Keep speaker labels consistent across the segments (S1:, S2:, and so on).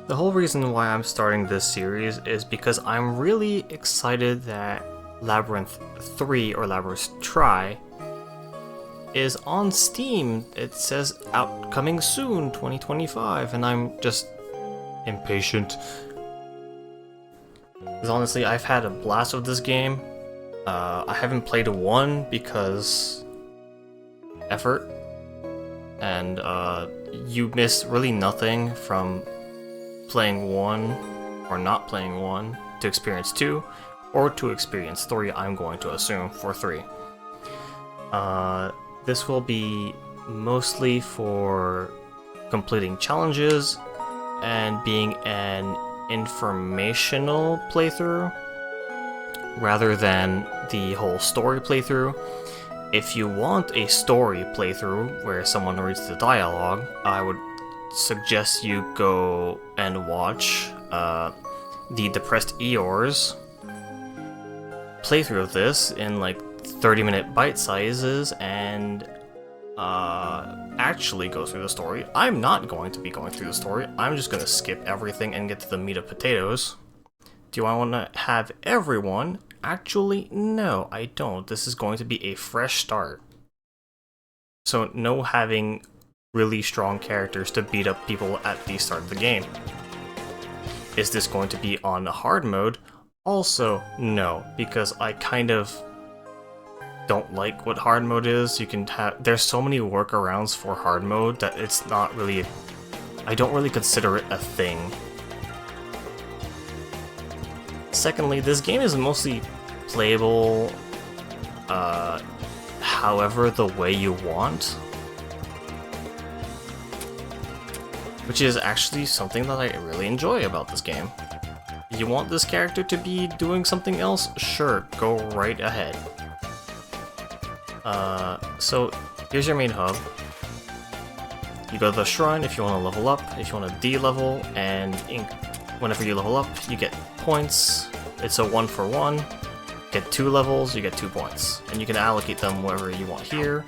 S1: The whole reason why I'm starting this series is because I'm really excited that Labyrinth 3 or Labyrinth Try is on Steam. It says out coming soon, 2025, and I'm just impatient. Because honestly, I've had a blast with this game. I haven't played 1 because effort, and you miss really nothing from playing 1 or not playing 1 to experience 2 or to experience 3, I'm going to assume, for 3. This will be mostly for completing challenges and being an informational playthrough rather than the whole story playthrough. If you want a story playthrough where someone reads the dialogue, I would suggest you go and watch the Depressed Eeyore's playthrough of this in like 30-minute bite sizes and actually go through the story. I'm not going to be going through the story. I'm just going to skip everything and get to the meat of potatoes. Do I want to have everyone? Actually, no, I don't. This is going to be a fresh start. So no having really strong characters to beat up people at the start of the game. Is this going to be on hard mode? Also, no, because I kind of don't like what hard mode is. You can have, there's so many workarounds for hard mode that it's not really, I don't really consider it a thing. Secondly, this game is mostly playable however the way you want, which is actually something that I really enjoy about this game. You want this character to be doing something else? Sure, go right ahead. So here's your main hub. You go to the shrine if you want to level up, if you want to D-level, and whenever you level up, you get points. It's a 1-for-1. Get 2 levels, you get 2 points. And you can allocate them wherever you want here.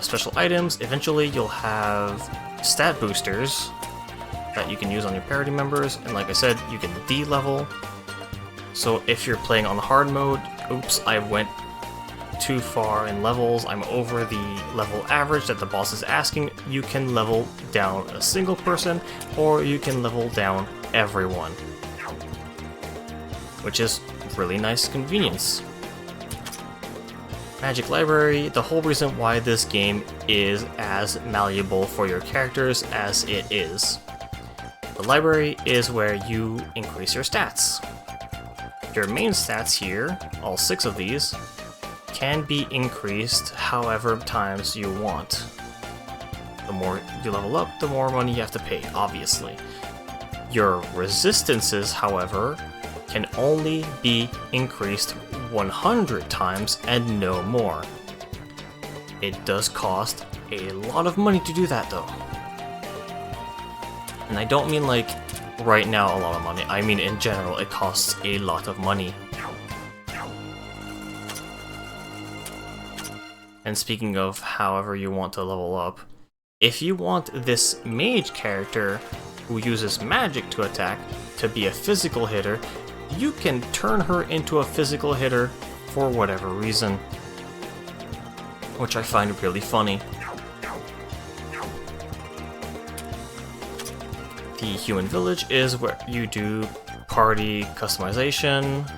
S1: Special items, eventually you'll have stat boosters that you can use on your party members, and like I said, you can D-level. So if you're playing on hard mode, oops, I went too far in levels, I'm over the level average that the boss is asking, you can level down a single person, or you can level down everyone, which is really nice convenience. Magic Library, the whole reason why this game is as malleable for your characters as it is. The library is where you increase your stats. Your main stats here, all 6 of these, can be increased however times you want. The more you level up, the more money you have to pay, obviously. Your resistances, however, can only be increased 100 times and no more. It does cost a lot of money to do that though. And I don't mean like right now a lot of money, I mean in general it costs a lot of money. And speaking of however you want to level up, if you want this mage character who uses magic to attack to be a physical hitter, you can turn her into a physical hitter for whatever reason, which I find really funny. The Human Village is where you do party customization.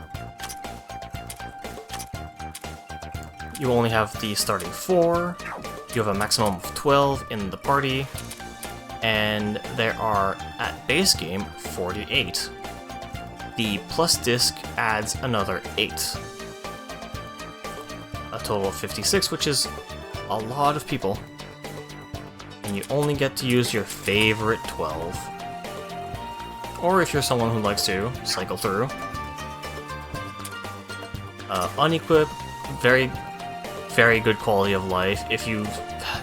S1: You only have the starting 4, you have a maximum of 12 in the party, and there are, at base game, 48. The plus disc adds another 8. A total of 56, which is a lot of people. And you only get to use your favorite 12. Or if you're someone who likes to cycle through. Unequip, very good quality of life. If you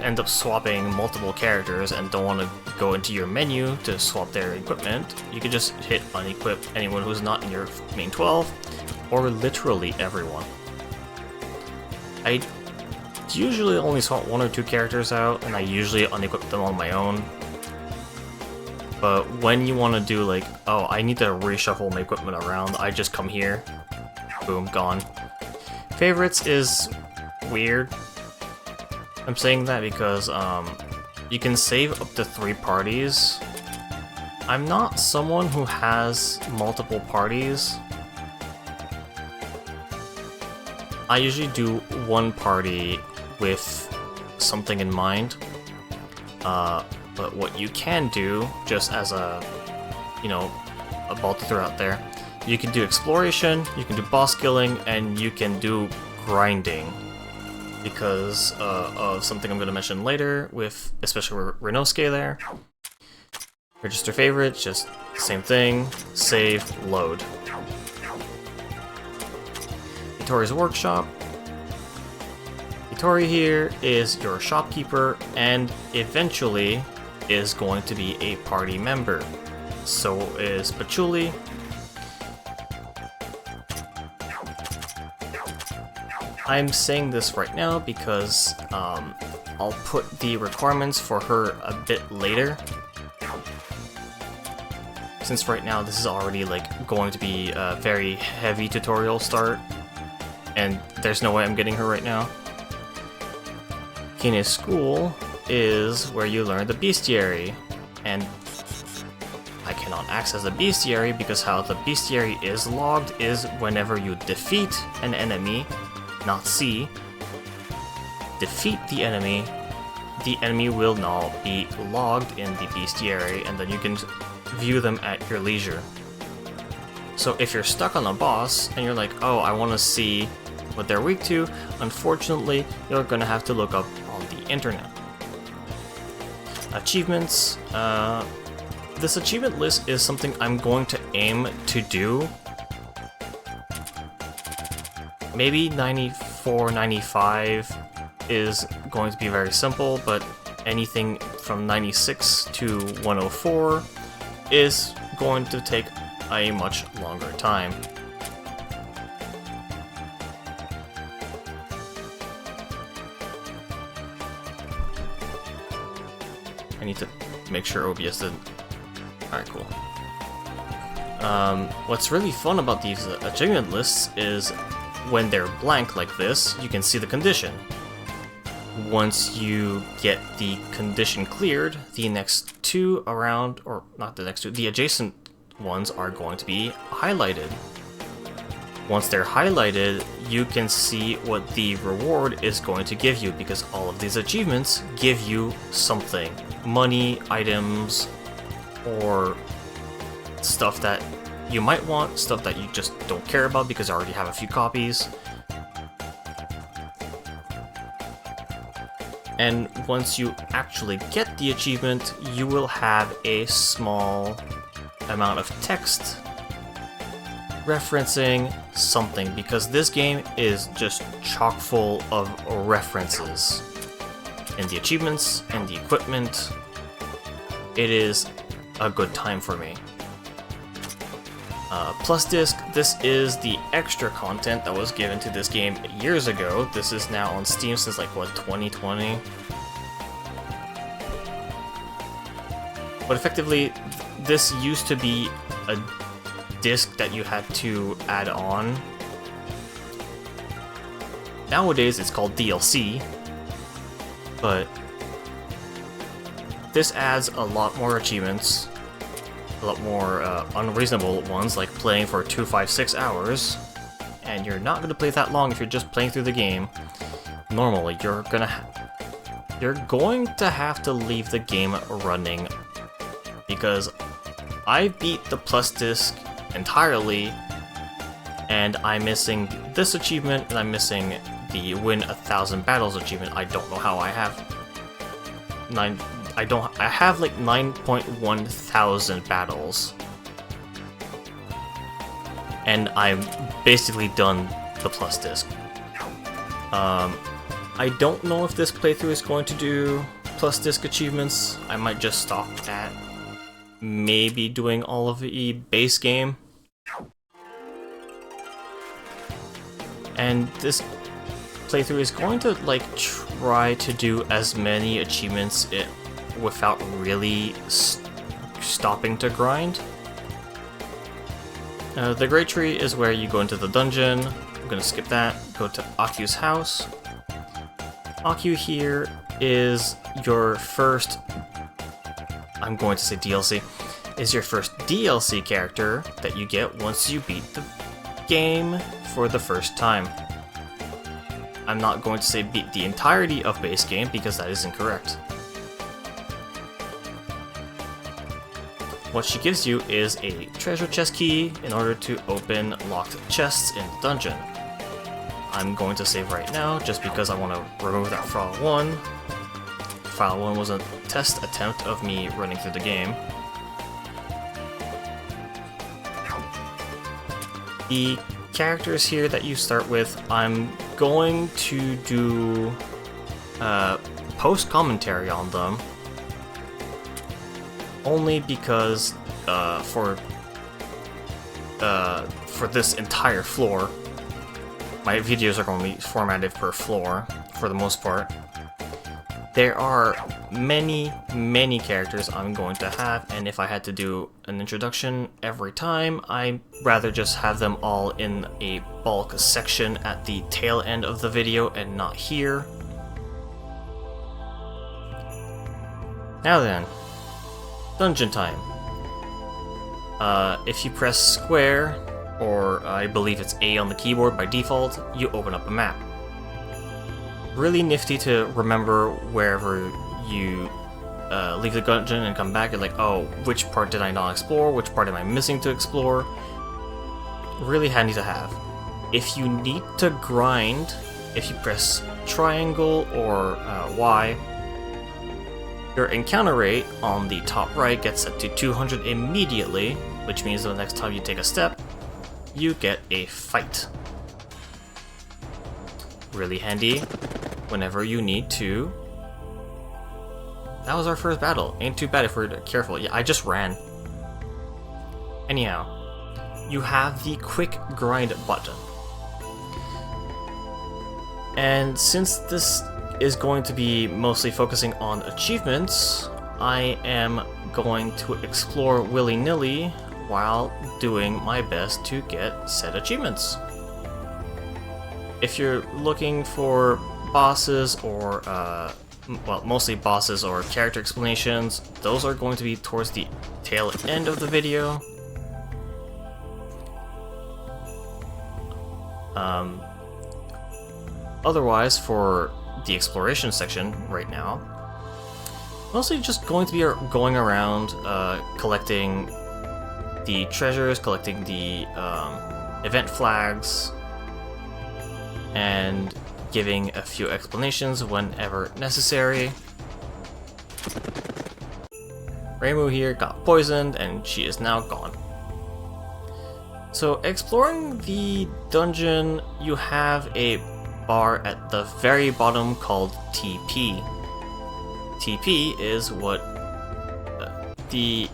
S1: end up swapping multiple characters and don't want to go into your menu to swap their equipment, you can just hit unequip anyone who's not in your main 12, or literally everyone. I usually only swap 1 or 2 characters out, and I usually unequip them on my own. But when you want to do like, oh, I need to reshuffle my equipment around, I just come here, boom, gone. Favorites is weird. I'm saying that because you can save up to 3 parties. I'm not someone who has multiple parties. I usually do 1 party with something in mind. But what you can do, just as a, you know, a ball to throw out there, you can do exploration, you can do boss killing, and you can do grinding. Because of something I'm going to mention later, with especially with Renosuke there. Register favorites, just same thing, save, load. Nitori's workshop. Nitori here is your shopkeeper and eventually is going to be a party member. So is Patchouli. I'm saying this right now because I'll put the requirements for her a bit later. Since right now this is already like going to be a very heavy tutorial start, and there's no way I'm getting her right now. Kine's school is where you learn the bestiary, and I cannot access the bestiary because how the bestiary is logged is whenever you defeat an enemy, not see, defeat the enemy will now be logged in the bestiary, and then you can view them at your leisure. So if you're stuck on a boss and you're like, oh, I want to see what they're weak to, unfortunately, you're gonna have to look up on the internet. Achievements. This achievement list is something I'm going to aim to do. Maybe 94, 95 is going to be very simple, but anything from 96 to 104 is going to take a much longer time. I need to make sure OBS didn't. Alright, cool. What's really fun about these achievement lists is when they're blank like this, you can see the condition. Once you get the condition cleared, the next 2 around, or not the next 2, the adjacent ones are going to be highlighted. Once they're highlighted, you can see what the reward is going to give you, because all of these achievements give you something. Money, items, or stuff that you might want, stuff that you just don't care about because you already have a few copies. And once you actually get the achievement, you will have a small amount of text referencing something, because this game is just chock full of references. In the achievements and the equipment, it is a good time for me. Plus disc, this is the extra content that was given to this game years ago. This is now on Steam since like, what, 2020? But effectively, this used to be a disc that you had to add on. Nowadays it's called DLC, but this adds a lot more achievements, a lot more unreasonable ones, like playing for 2, 5, 6 hours, and you're not going to play that long if you're just playing through the game. Normally, you're going to have to leave the game running, because I beat the plus disc entirely, and I'm missing this achievement, and I'm missing the win 1,000 battles achievement. I don't know how I have I have like 9.1 thousand battles, and I'm basically done the plus disc. I don't know if this playthrough is going to do plus disc achievements. I might just stop at maybe doing all of the base game. And this playthrough is going to like try to do as many achievements without really stopping to grind. The Great Tree is where you go into the dungeon. I'm gonna skip that. Go to Aku's house. Aku here is your first, I'm going to say DLC, is your first DLC character that you get once you beat the game for the first time. I'm not going to say beat the entirety of base game because that is incorrect. What she gives you is a treasure chest key in order to open locked chests in the dungeon. I'm going to save right now just because I want to remove that file 1. File 1 was a test attempt of me running through the game. The characters here that you start with, I'm going to do post commentary on them, only because for this entire floor, my videos are going to be formatted per floor for the most part. There are many characters I'm going to have, and if I had to do an introduction every time, I'd rather just have them all in a bulk section at the tail end of the video and not here. Now then, dungeon time. If you press square, or I believe it's A on the keyboard by default, you open up a map. Really nifty to remember wherever you leave the dungeon and come back. You're like, oh, which part did I not explore? Which part am I missing to explore? Really handy to have. If you need to grind, if you press triangle or Y, your encounter rate on the top right gets set to 200 immediately, which means the next time you take a step, you get a fight. Really handy whenever you need to. That was our first battle. Ain't too bad if we're careful. Yeah, I just ran. Anyhow, you have the quick grind button. And since this is going to be mostly focusing on achievements, I am going to explore willy-nilly while doing my best to get said achievements. If you're looking for bosses or, well, mostly bosses or character explanations, those are going to be towards the tail end of the video. Otherwise, for the exploration section right now, mostly just going to be going around collecting the treasures, collecting the event flags, and giving a few explanations whenever necessary. Reimu here got poisoned and she is now gone. So exploring the dungeon, you have a bar at the very bottom called TP. TP is what the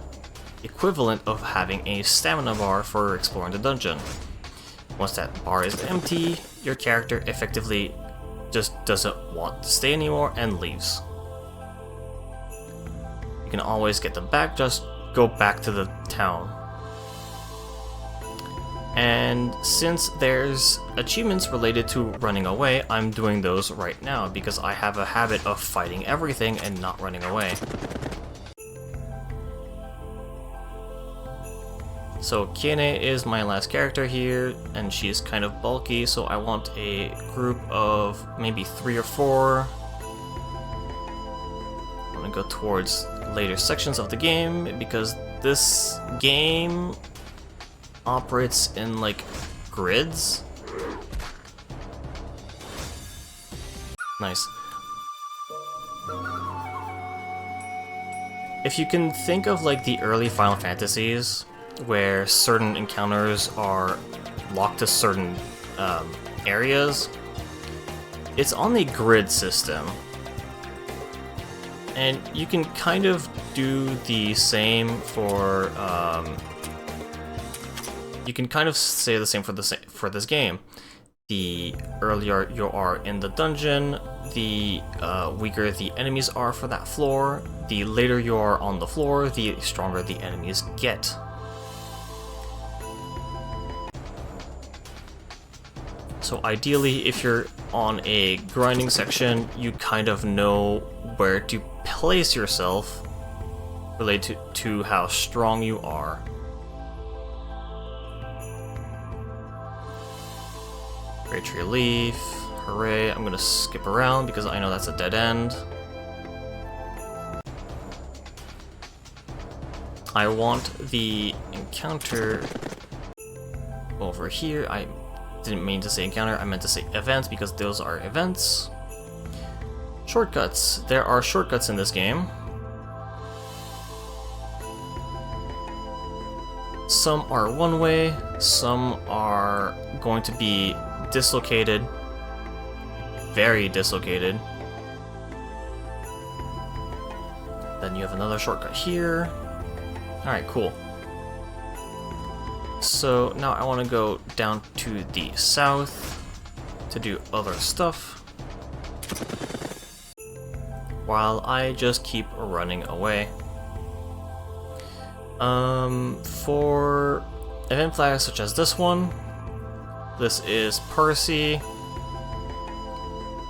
S1: equivalent of having a stamina bar for exploring the dungeon. Once that bar is empty, your character effectively just doesn't want to stay anymore and leaves. You can always get them back, just go back to the town. And since there's achievements related to running away, I'm doing those right now because I have a habit of fighting everything and not running away. So Kiene is my last character here, and she's kind of bulky, so I want a group of maybe 3 or 4. I'm gonna go towards later sections of the game because this game operates in like grids. Nice. If you can think of like the early Final Fantasies, where certain encounters are locked to certain areas, it's on the grid system. And you can kind of do the same for you can kind of say the same for this game. The earlier you are in the dungeon, the weaker the enemies are for that floor. The later you are on the floor, the stronger the enemies get. So ideally, if you're on a grinding section, you kind of know where to place yourself related to how strong you are. Great Tree Leaf, hooray. I'm gonna skip around because I know that's a dead end. I want the encounter over here. I didn't mean to say encounter, I meant to say events because those are events. Shortcuts. There are shortcuts in this game. Some are one way, some are going to be dislocated, very dislocated. Then you have another shortcut here. Alright, cool. So now I want to go down to the south to do other stuff, while I just keep running away. For event flags such as this one, this is Percy.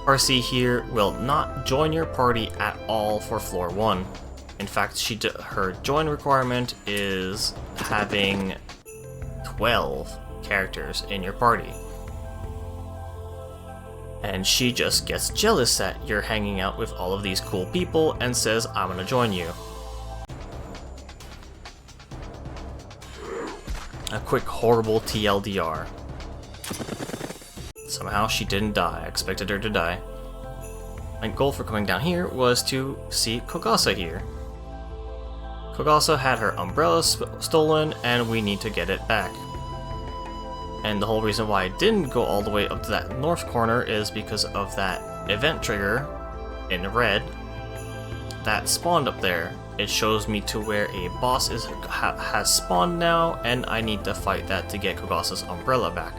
S1: Percy here will not join your party at all for floor 1. In fact, her join requirement is having 12 characters in your party. And she just gets jealous that you're hanging out with all of these cool people and says, I'm gonna join you. A quick horrible TLDR. Somehow she didn't die. I expected her to die. My goal for coming down here was to see Kogasa here. Kogasa had her umbrella stolen and we need to get it back. And the whole reason why I didn't go all the way up to that north corner is because of that event trigger in red that spawned up there. It shows me to where a boss has spawned now, and I need to fight that to get Kogasa's umbrella back.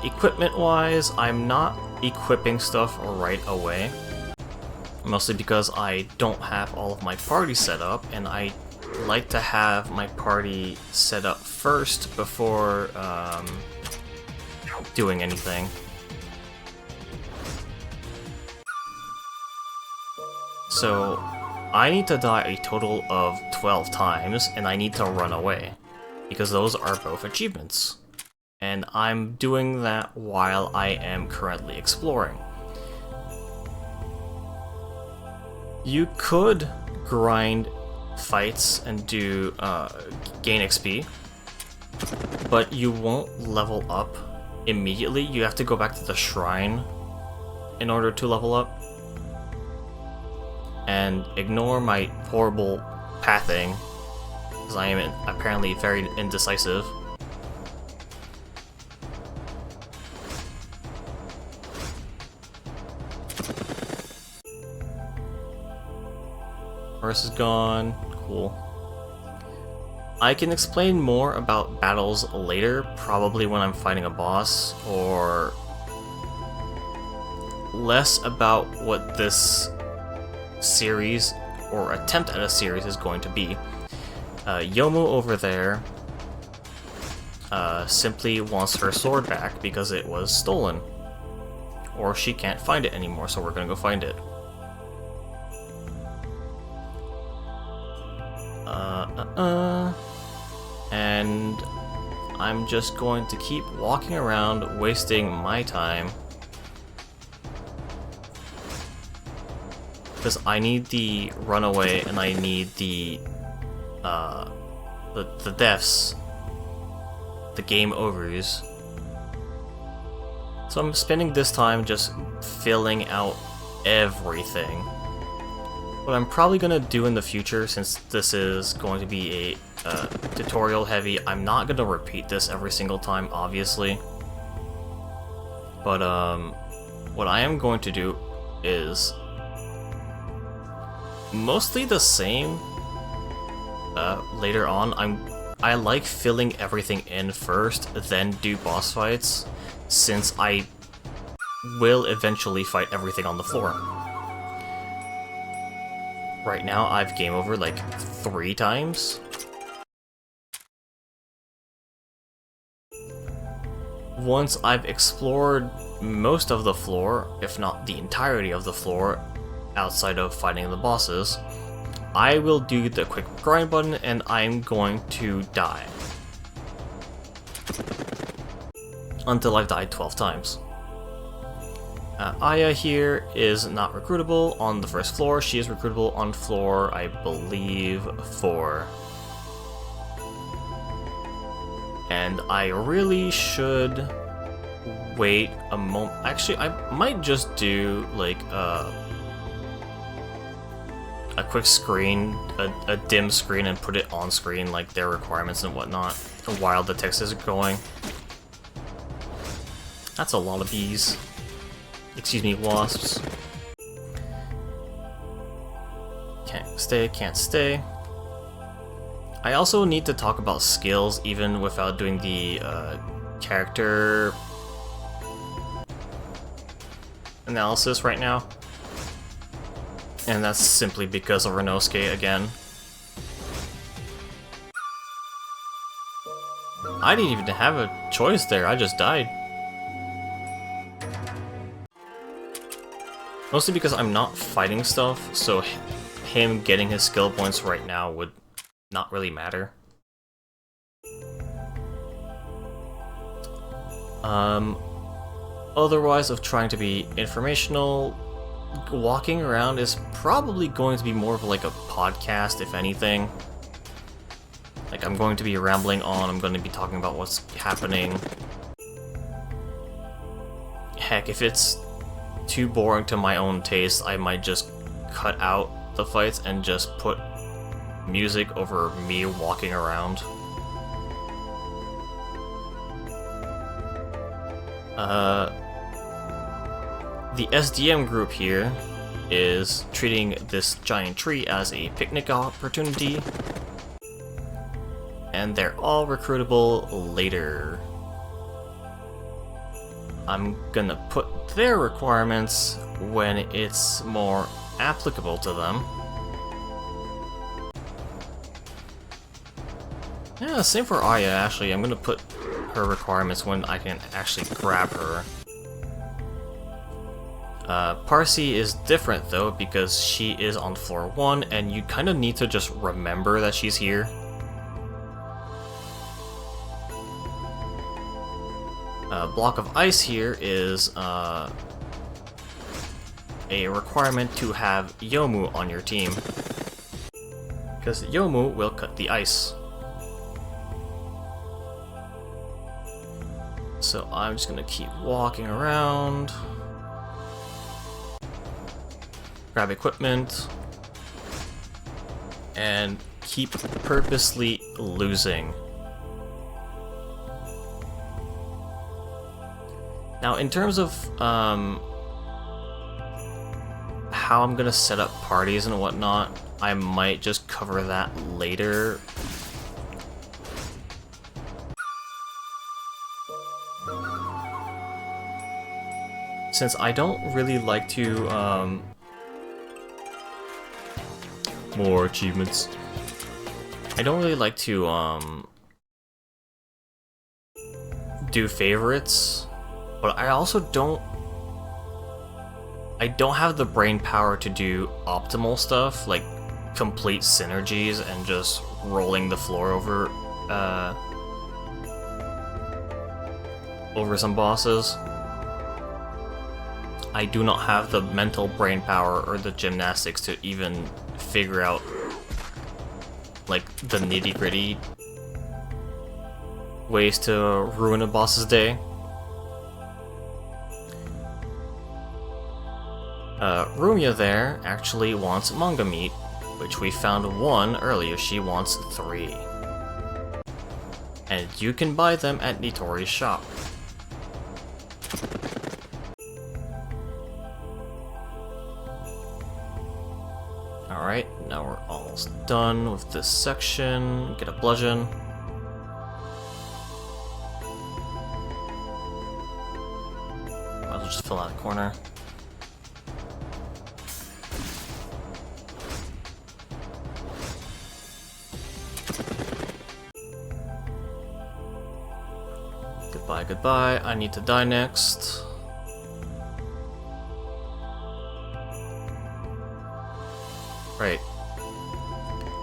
S1: Equipment-wise, I'm not equipping stuff right away, mostly because I don't have all of my party set up, and I like to have my party set up first before doing anything. So I need to die a total of 12 times, and I need to run away, because those are both achievements. And I'm doing that while I am currently exploring. You could grind fights and do gain XP, but you won't level up immediately. You have to go back to the shrine in order to level up. And ignore my horrible pathing, because I am apparently very indecisive. Horse is gone. Cool. I can explain more about battles later, probably when I'm fighting a boss, or less about what this series or attempt at a series is going to be. Youmu over there simply wants her sword back because it was stolen, or she can't find it anymore, so we're gonna go find it. And I'm just going to keep walking around, wasting my time, because I need the runaway and I need the deaths, the game overs. So I'm spending this time just filling out everything. What I'm probably gonna do in the future, since this is going to be a tutorial heavy, I'm not gonna repeat this every single time, obviously. But what I am going to do is mostly the same later on. I'm I like filling everything in first, then do boss fights, since I will eventually fight everything on the floor. Right now, I've game over like 3 times. Once I've explored most of the floor, if not the entirety of the floor, outside of fighting the bosses, I will do the quick grind button and I'm going to die. Until I've died 12 times. Aya here is not recruitable on the first floor. She is recruitable on floor, I believe, 4. And I really should wait a moment. Actually, I might just do like a quick screen, a dim screen, and put it on screen, like their requirements and whatnot, while the text is going. That's a lot of bees. Excuse me, wasps. Can't stay, can't stay. I also need to talk about skills even without doing the character analysis right now. And that's simply because of Renosuke again. I didn't even have a choice there, I just died. Mostly because I'm not fighting stuff, so him getting his skill points right now would not really matter. Otherwise, of trying to be informational, walking around is probably going to be more of like a podcast, if anything. Like, I'm going to be rambling on, I'm going to be talking about what's happening. Heck, if it's too boring to my own taste, I might just cut out the fights and just put music over me walking around. The SDM group here is treating this giant tree as a picnic opportunity, and they're all recruitable later. I'm gonna put their requirements when it's more applicable to them. Yeah, same for Aya, actually. I'm gonna put her requirements when I can actually grab her. Parsi is different though, because she is on floor 1, and you kind of need to just remember that she's here. Block of Ice here is a requirement to have Youmu on your team, because Youmu will cut the ice. So I'm just gonna keep walking around, grab equipment, and keep purposely losing. Now, in terms of how I'm gonna set up parties and whatnot, I might just cover that later. Since I don't really like to, more achievements. I don't really like to, do favorites, but I also don't have the brain power to do optimal stuff, like complete synergies and just rolling the floor over, over some bosses. I do not have the mental brain power or the gymnastics to even figure out, like, the nitty-gritty ways to ruin a boss's day. Rumia there actually wants manga meat, which we found 1 earlier. She wants 3. And you can buy them at Nitori's shop. Alright, now we're almost done with this section. Get a bludgeon. as well just fill out a corner. Goodbye, goodbye. I need to die next. Right.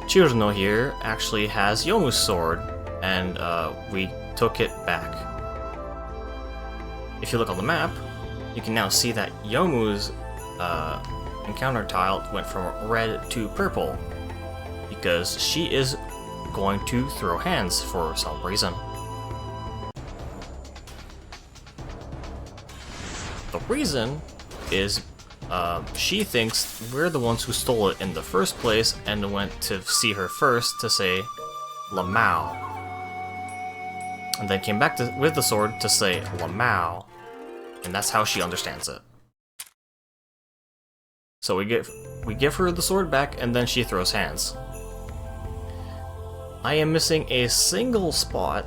S1: Chirno here actually has Yomu's sword, and we took it back. If you look on the map, you can now see that Yomu's encounter tile went from red to purple, because she is going to throw hands for some reason. The reason is she thinks we're the ones who stole it in the first place and went to see her first to say Lamau. And then came back with the sword to say Lamau. And that's how she understands it. So we give her the sword back and then she throws hands. I am missing a single spot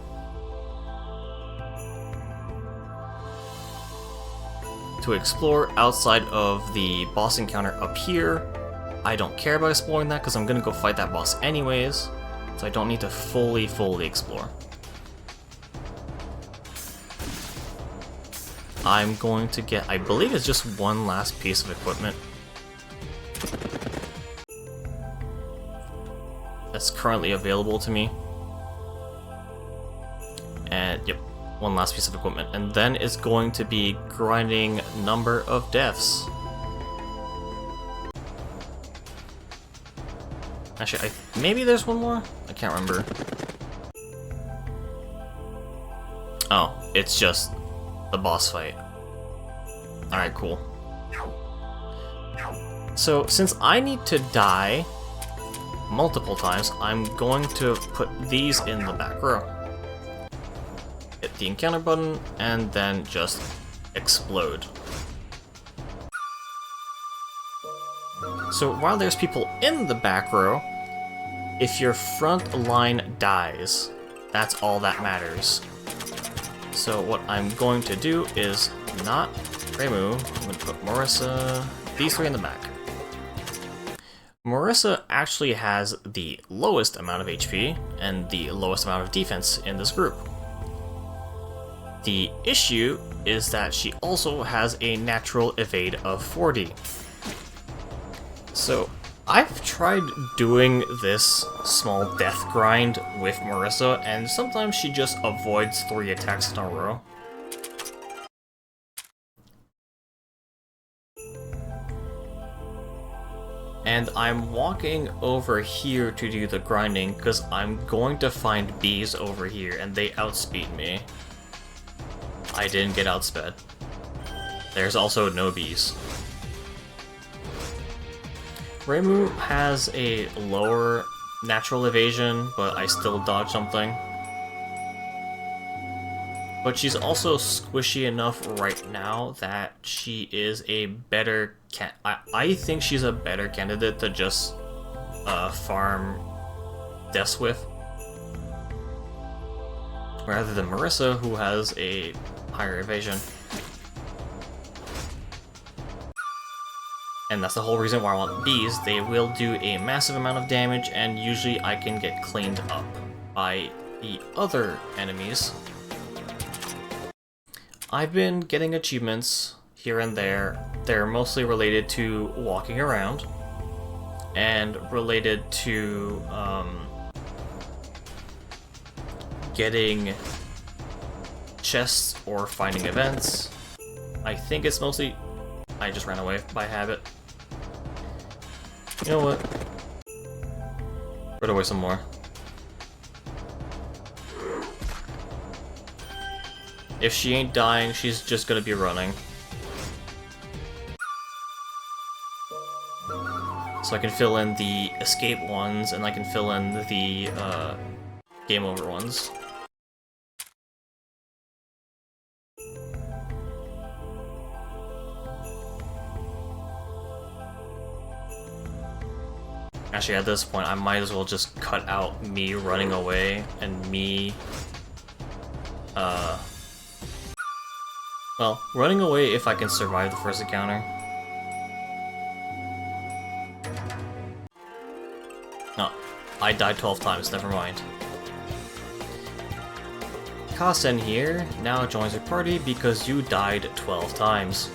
S1: to explore outside of the boss encounter up here. I don't care about exploring that because I'm gonna go fight that boss anyways, so I don't need to fully explore. I'm going to get, I believe it's just one last piece of equipment that's currently available to me. And yep, one last piece of equipment, and then it's going to be grinding number of deaths. Actually, maybe there's one more? I can't remember. Oh, it's just the boss fight. Alright, cool. So, since I need to die multiple times, I'm going to put these in the back row. Hit the encounter button, and then just explode. So while there's people in the back row, if your front line dies, that's all that matters. So what I'm going to do is not Remu, I'm going to put Marissa, these three in the back. Marissa actually has the lowest amount of HP and the lowest amount of defense in this group. The issue is that she also has a natural evade of 40. So I've tried doing this small death grind with Marissa, and sometimes she just avoids 3 attacks in a row. And I'm walking over here to do the grinding because I'm going to find bees over here, and they outspeed me. I didn't get outsped. There's also no bees. Remu has a lower natural evasion, but I still dodge something. But she's also squishy enough right now that she is a better I think she's a better candidate to just farm deaths with, rather than Marissa, who has a higher evasion. And that's the whole reason why I want bees. They will do a massive amount of damage, and usually I can get cleaned up by the other enemies. I've been getting achievements here and there. They're mostly related to walking around, and related to getting chests or finding events. I think it's mostly... I just ran away by habit. You know what? Run away some more. If she ain't dying, she's just gonna be running. So I can fill in the escape ones, and I can fill in the game over ones. Actually, at this point, I might as well just cut out me running away and me Well, running away if I can survive the first encounter. No, I died 12 times, never mind. Kasen here now joins your party because you died 12 times.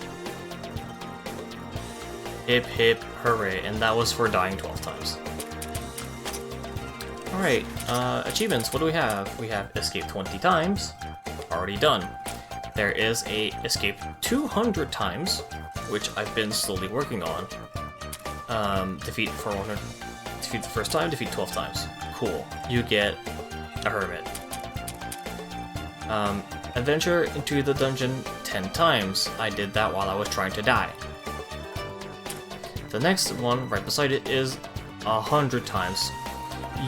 S1: Hip hip hooray, and that was for dying 12 times. Alright, achievements, what do we have? We have escape 20 times, already done. There is a escape 200 times, which I've been slowly working on. Defeat for 100, defeat the first time, defeat 12 times. Cool, you get a hermit. Adventure into the dungeon 10 times. I did that while I was trying to die. The next one right beside it is 100 times.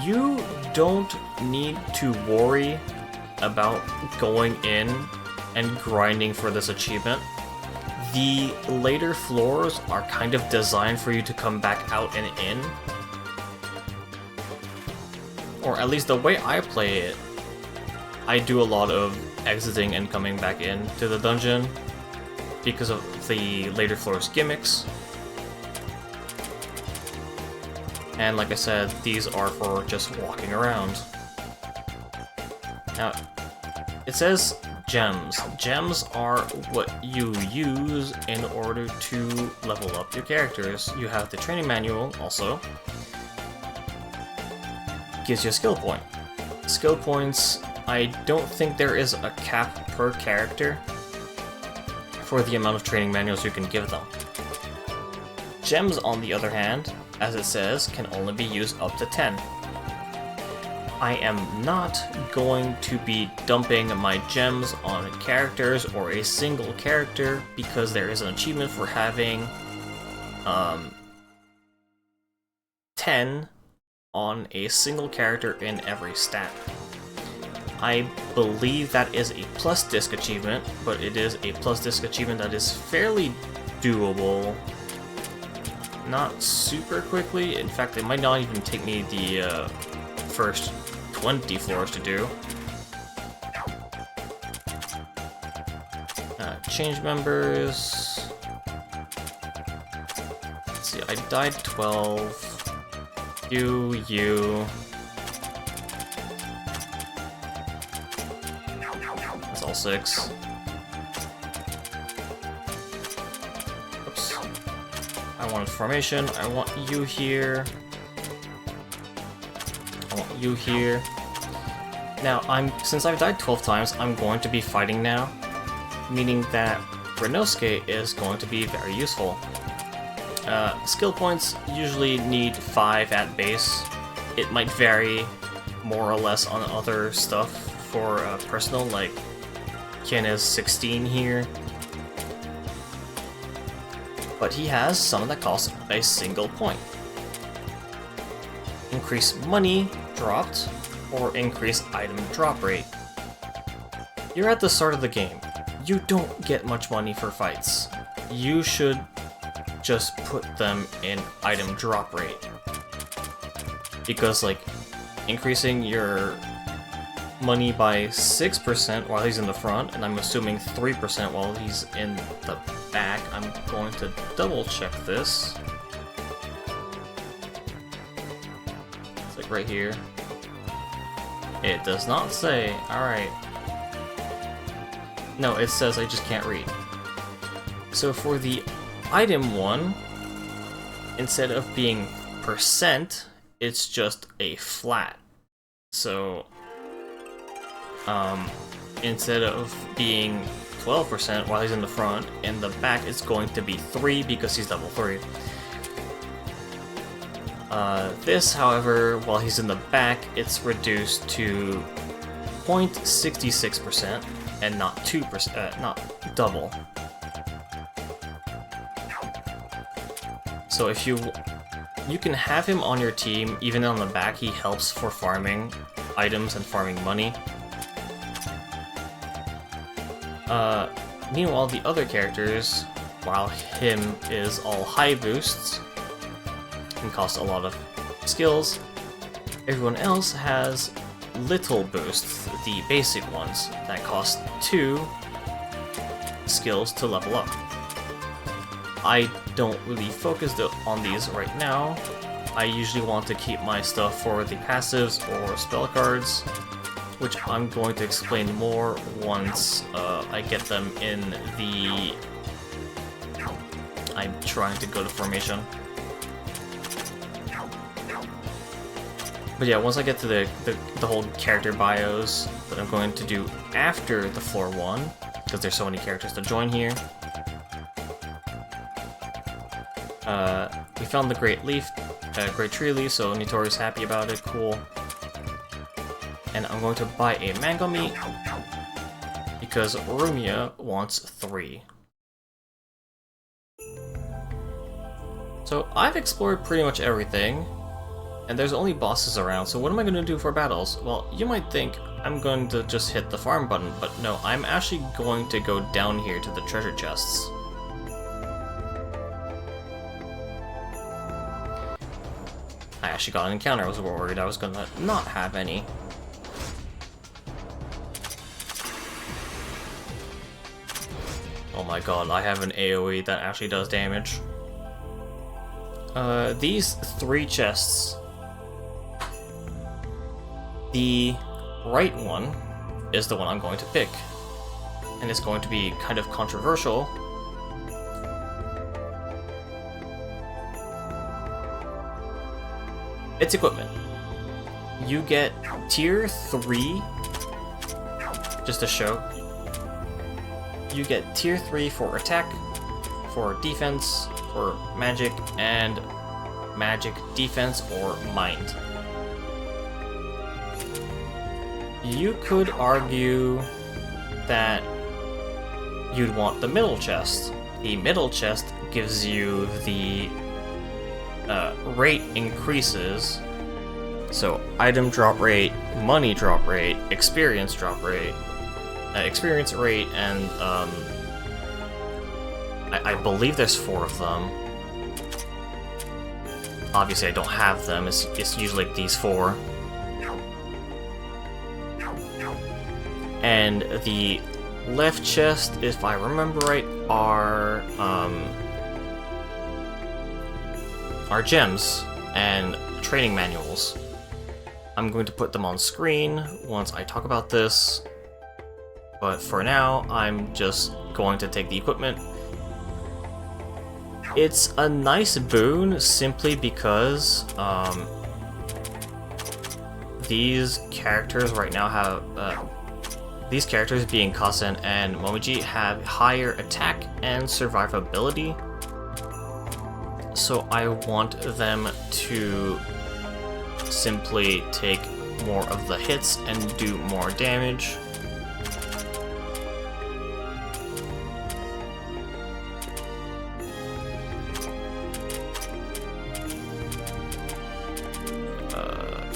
S1: You don't need to worry about going in and grinding for this achievement. The later floors are kind of designed for you to come back out and in. Or at least the way I play it, I do a lot of exiting and coming back into the dungeon because of the later floors gimmicks. And like I said, these are for just walking around. Now, it says gems. Gems are what you use in order to level up your characters. You have the training manual also. Gives you a skill point. Skill points, I don't think there is a cap per character for the amount of training manuals you can give them. Gems, on the other hand, as it says, can only be used up to 10. I am not going to be dumping my gems on characters or a single character because there is an achievement for having 10 on a single character in every stat. I believe that is a plus disc achievement, but it is a plus disc achievement that is fairly doable. Not super quickly. In fact, it might not even take me the first 20 floors to do. Change members. Let's see, I died 12. You. That's all 6. Oops. I wanted formation. I want you here. I want you here. Now, since I've died 12 times, I'm going to be fighting now, meaning that Renosuke is going to be very useful. Skill points usually need 5 at base. It might vary more or less on other stuff for personal, like Ken is 16 here. But he has some that cost a single point. Increase money dropped, or increase item drop rate. You're at the start of the game. You don't get much money for fights. You should just put them in item drop rate. Because, like, increasing your money by 6% while he's in the front, and I'm assuming 3% while he's in the back. I'm going to double check this. It's like right here. It does not say. Alright. No, it says I just can't read. So for the item one, instead of being percent, it's just a flat. So, instead of being 12% while he's in the front, in the back it's going to be 3 because he's level 3. This, however, while he's in the back, it's reduced to 0.66% and not 2%, not double. So if you can have him on your team, even on the back, he helps for farming items and farming money. Meanwhile, the other characters, while him is all high boosts, and costs a lot of skills, everyone else has little boosts, the basic ones, that cost 2, skills to level up. I don't really focus on these right now. I usually want to keep my stuff for the passives or spell cards, which I'm going to explain more once I get them in the... I'm trying to go to formation. But yeah, once I get to the whole character bios that I'm going to do after the floor 1, because there's so many characters to join here. We found the Great Tree Leaf, so Nitori's happy about it, cool. And I'm going to buy a mango meat, because Rumia wants 3. So I've explored pretty much everything, and there's only bosses around, so what am I going to do for battles? Well, you might think I'm going to just hit the farm button, but no, I'm actually going to go down here to the treasure chests. I actually got an encounter. I was worried I was going to not have any. Oh my god, I have an AoE that actually does damage. These 3 chests. The right one is the one I'm going to pick. And it's going to be kind of controversial. It's equipment. You get tier 3, just to show. You get tier 3 for attack, for defense, for magic, and magic, defense, or mind. You could argue that you'd want the middle chest. The middle chest gives you the rate increases, so item drop rate, money drop rate, experience drop rate, experience rate, and I believe there's 4 of them. Obviously I don't have them, it's usually like these 4. And the left chest, if I remember right, are gems and training manuals. I'm going to put them on screen once I talk about this, but for now I'm just going to take the equipment. It's a nice boon simply because these characters right now have these characters, being Kasen and Momiji, have higher attack and survivability. So I want them to simply take more of the hits and do more damage.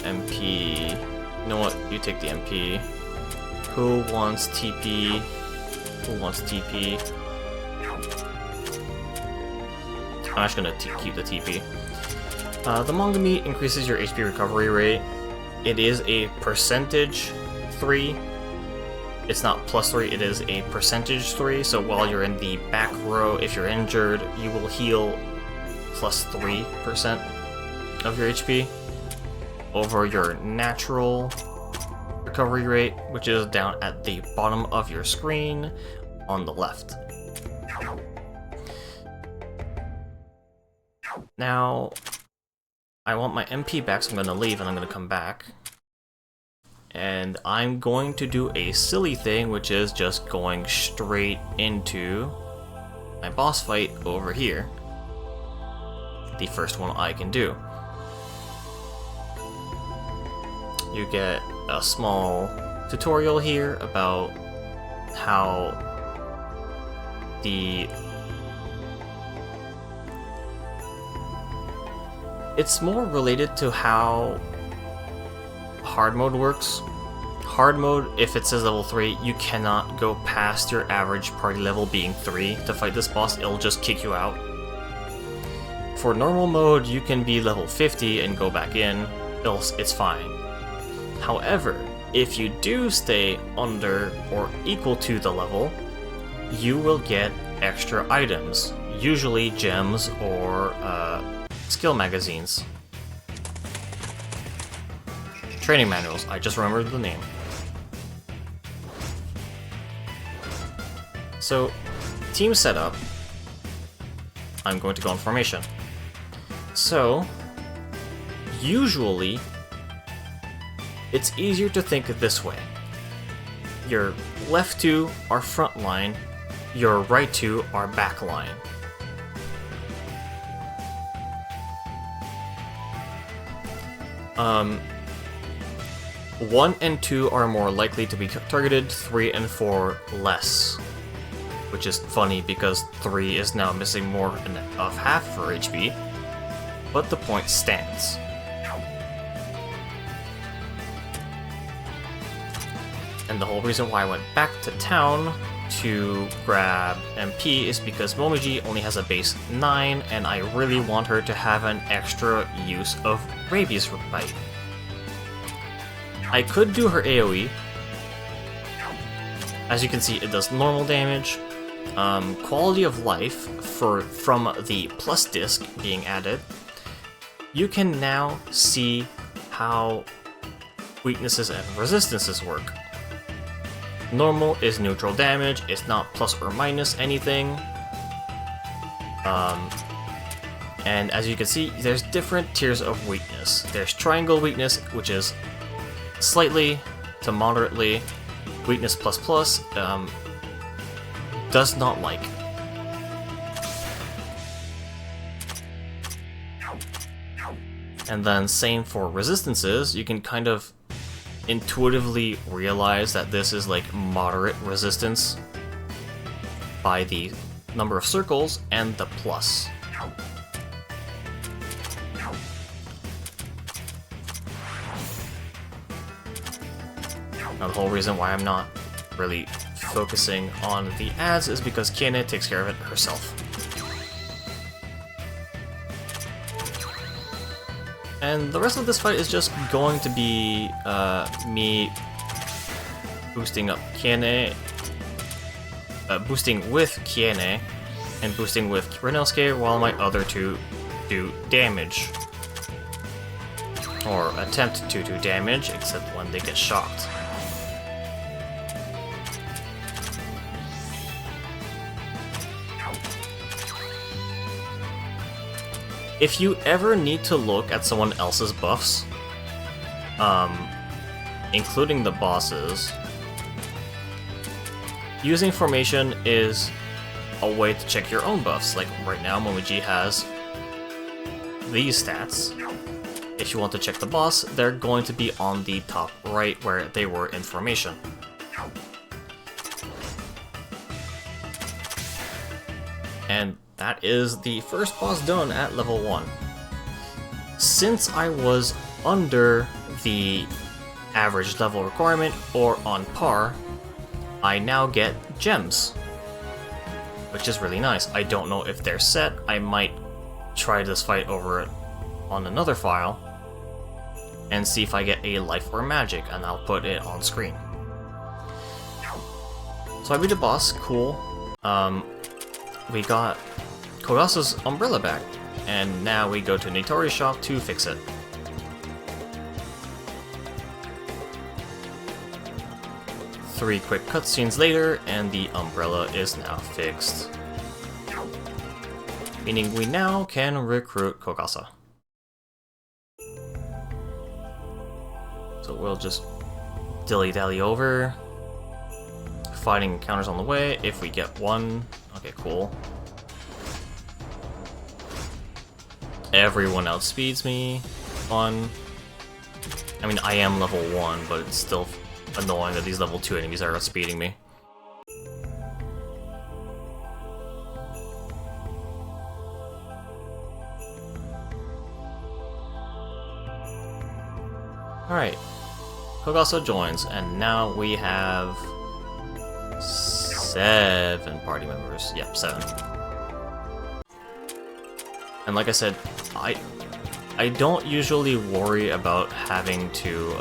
S1: MP. You know what? You take the MP. Who wants TP? Who wants TP? I'm actually gonna keep the TP. The manga meat increases your HP recovery rate. It is a percentage 3. It's not +3, it is a percentage 3. So while you're in the back row, if you're injured, you will heal +3% of your HP over your natural recovery rate, which is down at the bottom of your screen on the left. Now, I want my MP back, so I'm going to leave and I'm going to come back. And I'm going to do a silly thing, which is just going straight into my boss fight over here. The first one I can do. You get a small tutorial here about how it's more related to how hard mode works. Hard mode, if it says level 3, you cannot go past your average party level being 3 to fight this boss, it'll just kick you out. For normal mode, you can be level 50 and go back in, it's fine. However, if you do stay under or equal to the level, you will get extra items, usually gems or skill magazines. Training manuals, I just remembered the name. So, team setup, I'm going to go in formation. So, usually, it's easier to think this way. Your left two are front line, your right two are back line. One and two are more likely to be targeted, 3 and 4 less. Which is funny because 3 is now missing more of half for HP, but the point stands. And the whole reason why I went back to town to grab MP is because Momiji only has a base 9, and I really want her to have an extra use of Rabies Bite. I could do her AoE. As you can see, it does normal damage. Quality of life from the plus disc being added. You can now see how weaknesses and resistances work. Normal is neutral damage, it's not plus or minus anything. And as you can see, there's different tiers of weakness. There's triangle weakness, which is slightly to moderately. Weakness plus plus, does not like. And then same for resistances, you can kind of intuitively realize that this is like moderate resistance by the number of circles and the plus. Now the whole reason why I'm not really focusing on the ads is because Kiene takes care of it herself. And the rest of this fight is just going to be me boosting up Kiene, boosting with Kiene, and boosting with Renelsuke while my other two do damage. Or attempt to do damage, except when they get shocked. If you ever need to look at someone else's buffs, including the bosses, using formation is a way to check your own buffs. Like right now, Momiji has these stats. If you want to check the boss, they're going to be on the top right where they were in formation. And that is the first boss done at level 1. Since I was under the average level requirement, or on par, I now get gems, which is really nice. I don't know if they're set. I might try this fight over on another file and see if I get a life or magic, and I'll put it on screen. So I beat the boss, cool. We got Kogasa's umbrella back, and now we go to Nitori's shop to fix it. Three quick cutscenes later, and the umbrella is now fixed. Meaning we now can recruit Kogasa. So we'll just dilly-dally over. Fighting encounters on the way, if we get one. Okay, cool. Everyone outspeeds me. Fun. I mean, I am level 1, but it's still annoying that these level 2 enemies are outspeeding me. Alright. Kogasa joins, and now we have 7 party members. Yep, 7. And like I said, I don't usually worry about having to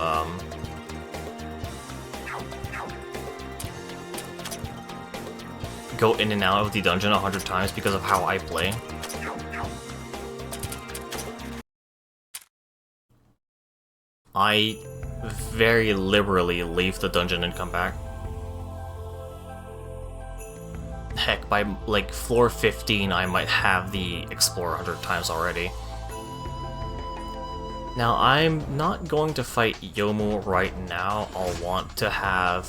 S1: go in and out of the dungeon 100 times because of how I play. I very liberally leave the dungeon and come back. Heck, by like floor 15 I might have the explore 100 times already. Now I'm not going to fight Youmu right now. I'll want to have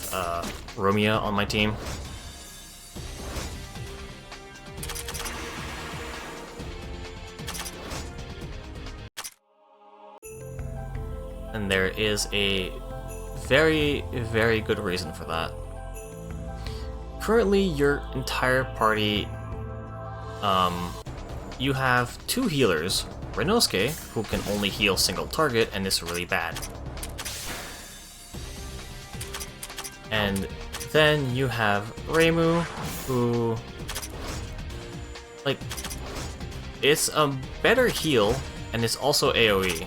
S1: Rumia on my team. And there is a very, very good reason for that. Currently, your entire party, you have 2 healers, Renosuke, who can only heal single target and is really bad. And then you have Reimu, who, like, it's a better heal, and it's also AoE.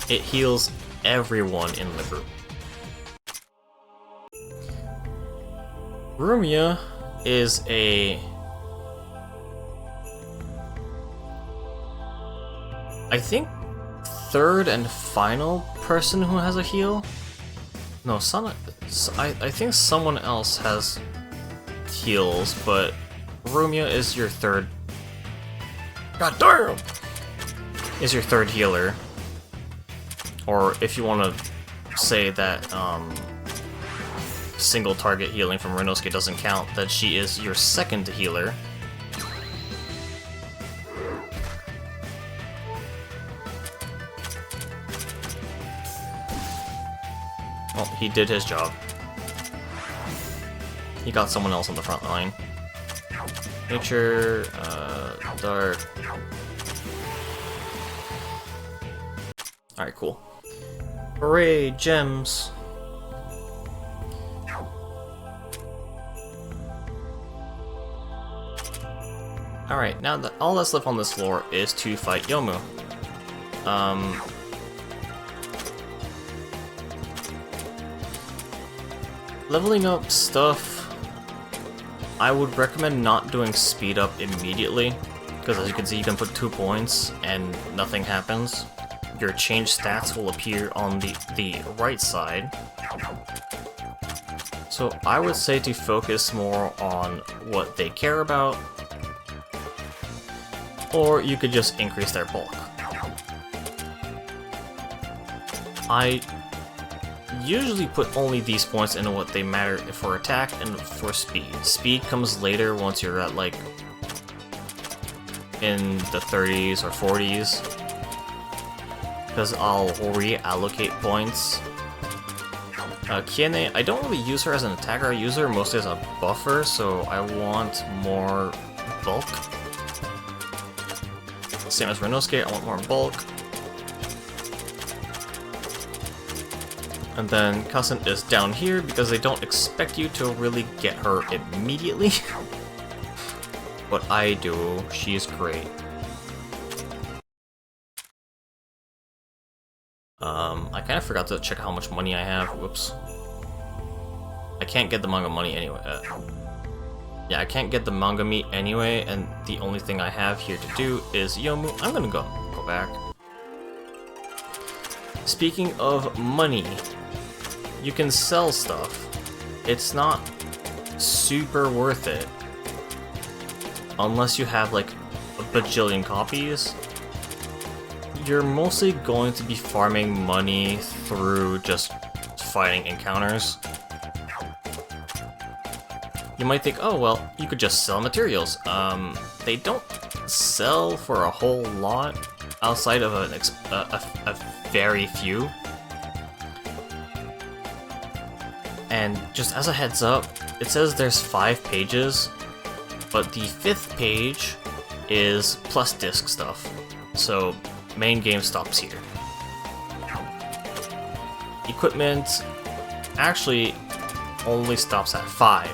S1: It heals everyone in the group. Rumia is a... I think 3rd and final person who has a heal? No, I think someone else has heals, but Rumia is your 3rd... God damn! Is your 3rd healer. Or if you want to say that single target healing from Renosuke doesn't count, that she is your 2nd healer. Well, he did his job. He got someone else on the front line. Nature, Dark. Alright, cool. Hooray, gems! Alright, now that all that's left on this floor is to fight Youmu. Leveling up stuff, I would recommend not doing speed up immediately, because as you can see you can put 2 points and nothing happens. Your change stats will appear on the right side. So I would say to focus more on what they care about, or you could just increase their bulk. I usually put only these points into what they matter for attack and for speed. Speed comes later once you're at like in the 30s or 40s. Because I'll reallocate points. Kiene, I don't really use her as an attacker, I use her mostly as a buffer, so I want more bulk. Same as Renosuke, I want more bulk. And then Kassen is down here because they don't expect you to really get her immediately. But I do, she's great. I kind of forgot to check how much money I have. Whoops. I can't get the manga money anyway. Yeah, I can't get the manga meat anyway, and the only thing I have here to do is Youmu. I'm gonna go back. Speaking of money, you can sell stuff. It's not super worth it unless you have like a bajillion copies. You're mostly going to be farming money through just fighting encounters. You might think, oh well, you could just sell materials. They don't sell for a whole lot outside of a very few. And just as a heads up, it says there's 5 pages, but the 5th page is plus disc stuff. So main game stops here. Equipment actually only stops at 5.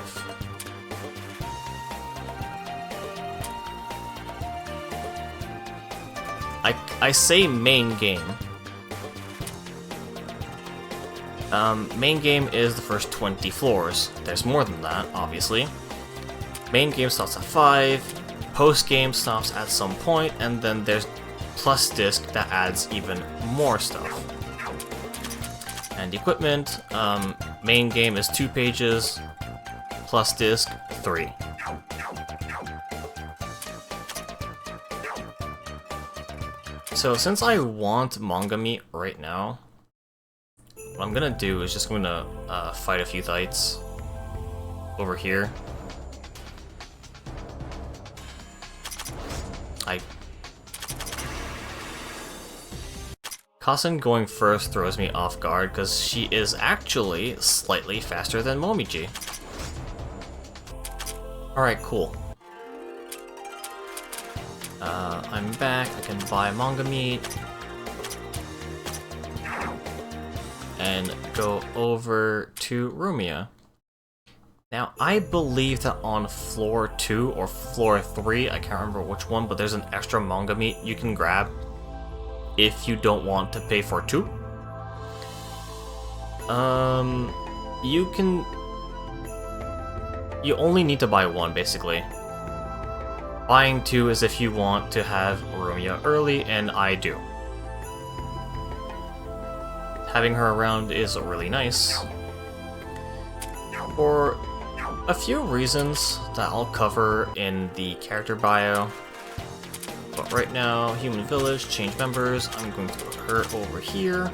S1: I say main game Main game is the first 20 floors. There's more than that, obviously. Main game stops at 5, post game stops at some point, and then there's plus disc that adds even more stuff. And equipment, main game is 2 pages, plus disc 3. So since I want manga meat right now, what I'm gonna do is just gonna fight a few fights over here. Kasen going first throws me off guard because she is actually slightly faster than Momiji. Alright, cool. I'm back, I can buy manga meat. And go over to Rumia. Now, I believe that on floor 2 or floor 3, I can't remember which one, but there's an extra manga meat you can grab if you don't want to pay for 2. You only need to buy 1, basically. Buying 2 is if you want to have Rumia early, and I do. Having her around is really nice. For a few reasons that I'll cover in the character bio. But right now, Human Village, change members, I'm going to put her over here.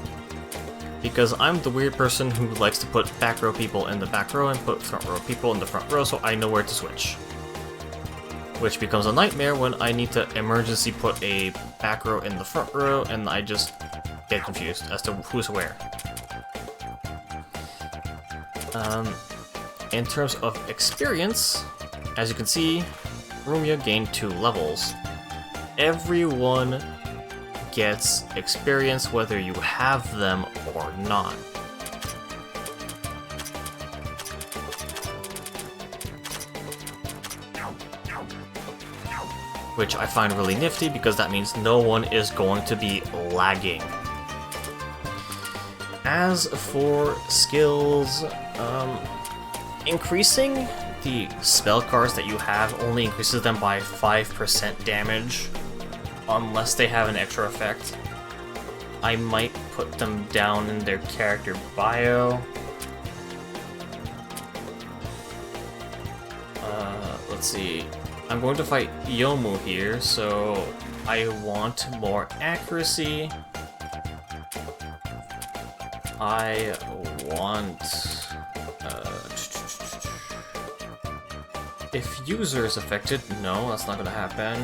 S1: Because I'm the weird person who likes to put back row people in the back row and put front row people in the front row so I know where to switch. Which becomes a nightmare when I need to emergency put a back row in the front row and I just get confused as to who's where. In terms of experience, as you can see, Rumia gained 2 levels. Everyone gets experience whether you have them or not. Which I find really nifty because that means no one is going to be lagging. As for skills, increasing the spell cards that you have only increases them by 5% damage, unless they have an extra effect. I might put them down in their character bio. Let's see. I'm going to fight Youmu here, so I want more accuracy. I want... if user is affected, no, that's not gonna happen.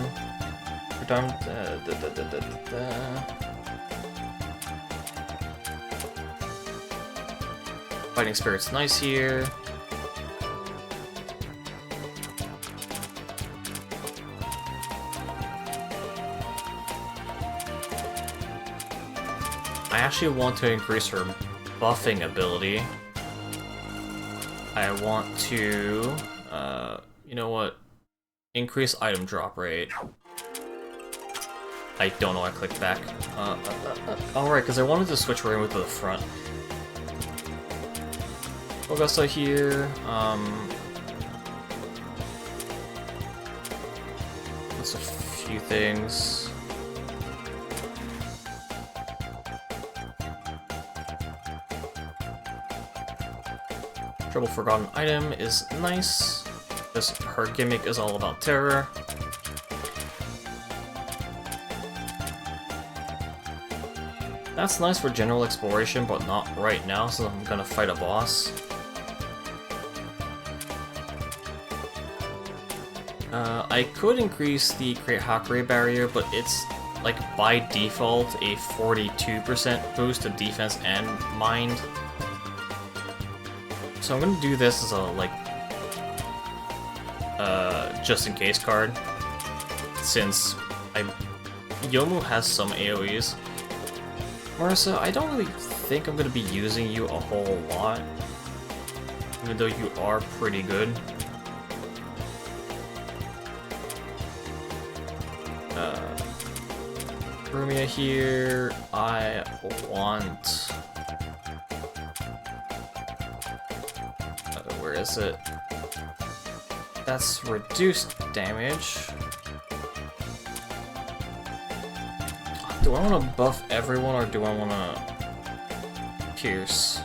S1: Fighting Spirit's nice here. I actually want to increase her buffing ability. I want to, you know what? Increase item drop rate. I don't know, I clicked back. Alright, because I wanted to switch Rainbow to the front. Kogasa here, that's a few things. Trouble Forgotten Item is nice, because her gimmick is all about terror. That's nice for general exploration, but not right now, so I'm gonna fight a boss. I could increase the Create Hakure barrier, but it's like by default a 42% boost to defense and mind. So I'm gonna do this as a like just in case card, since Youmu has some AoEs. Marissa, I don't really think I'm gonna be using you a whole lot, even though you are pretty good. Rumia here, I want is it? That's reduced damage. Do I want to buff everyone or do I want to pierce?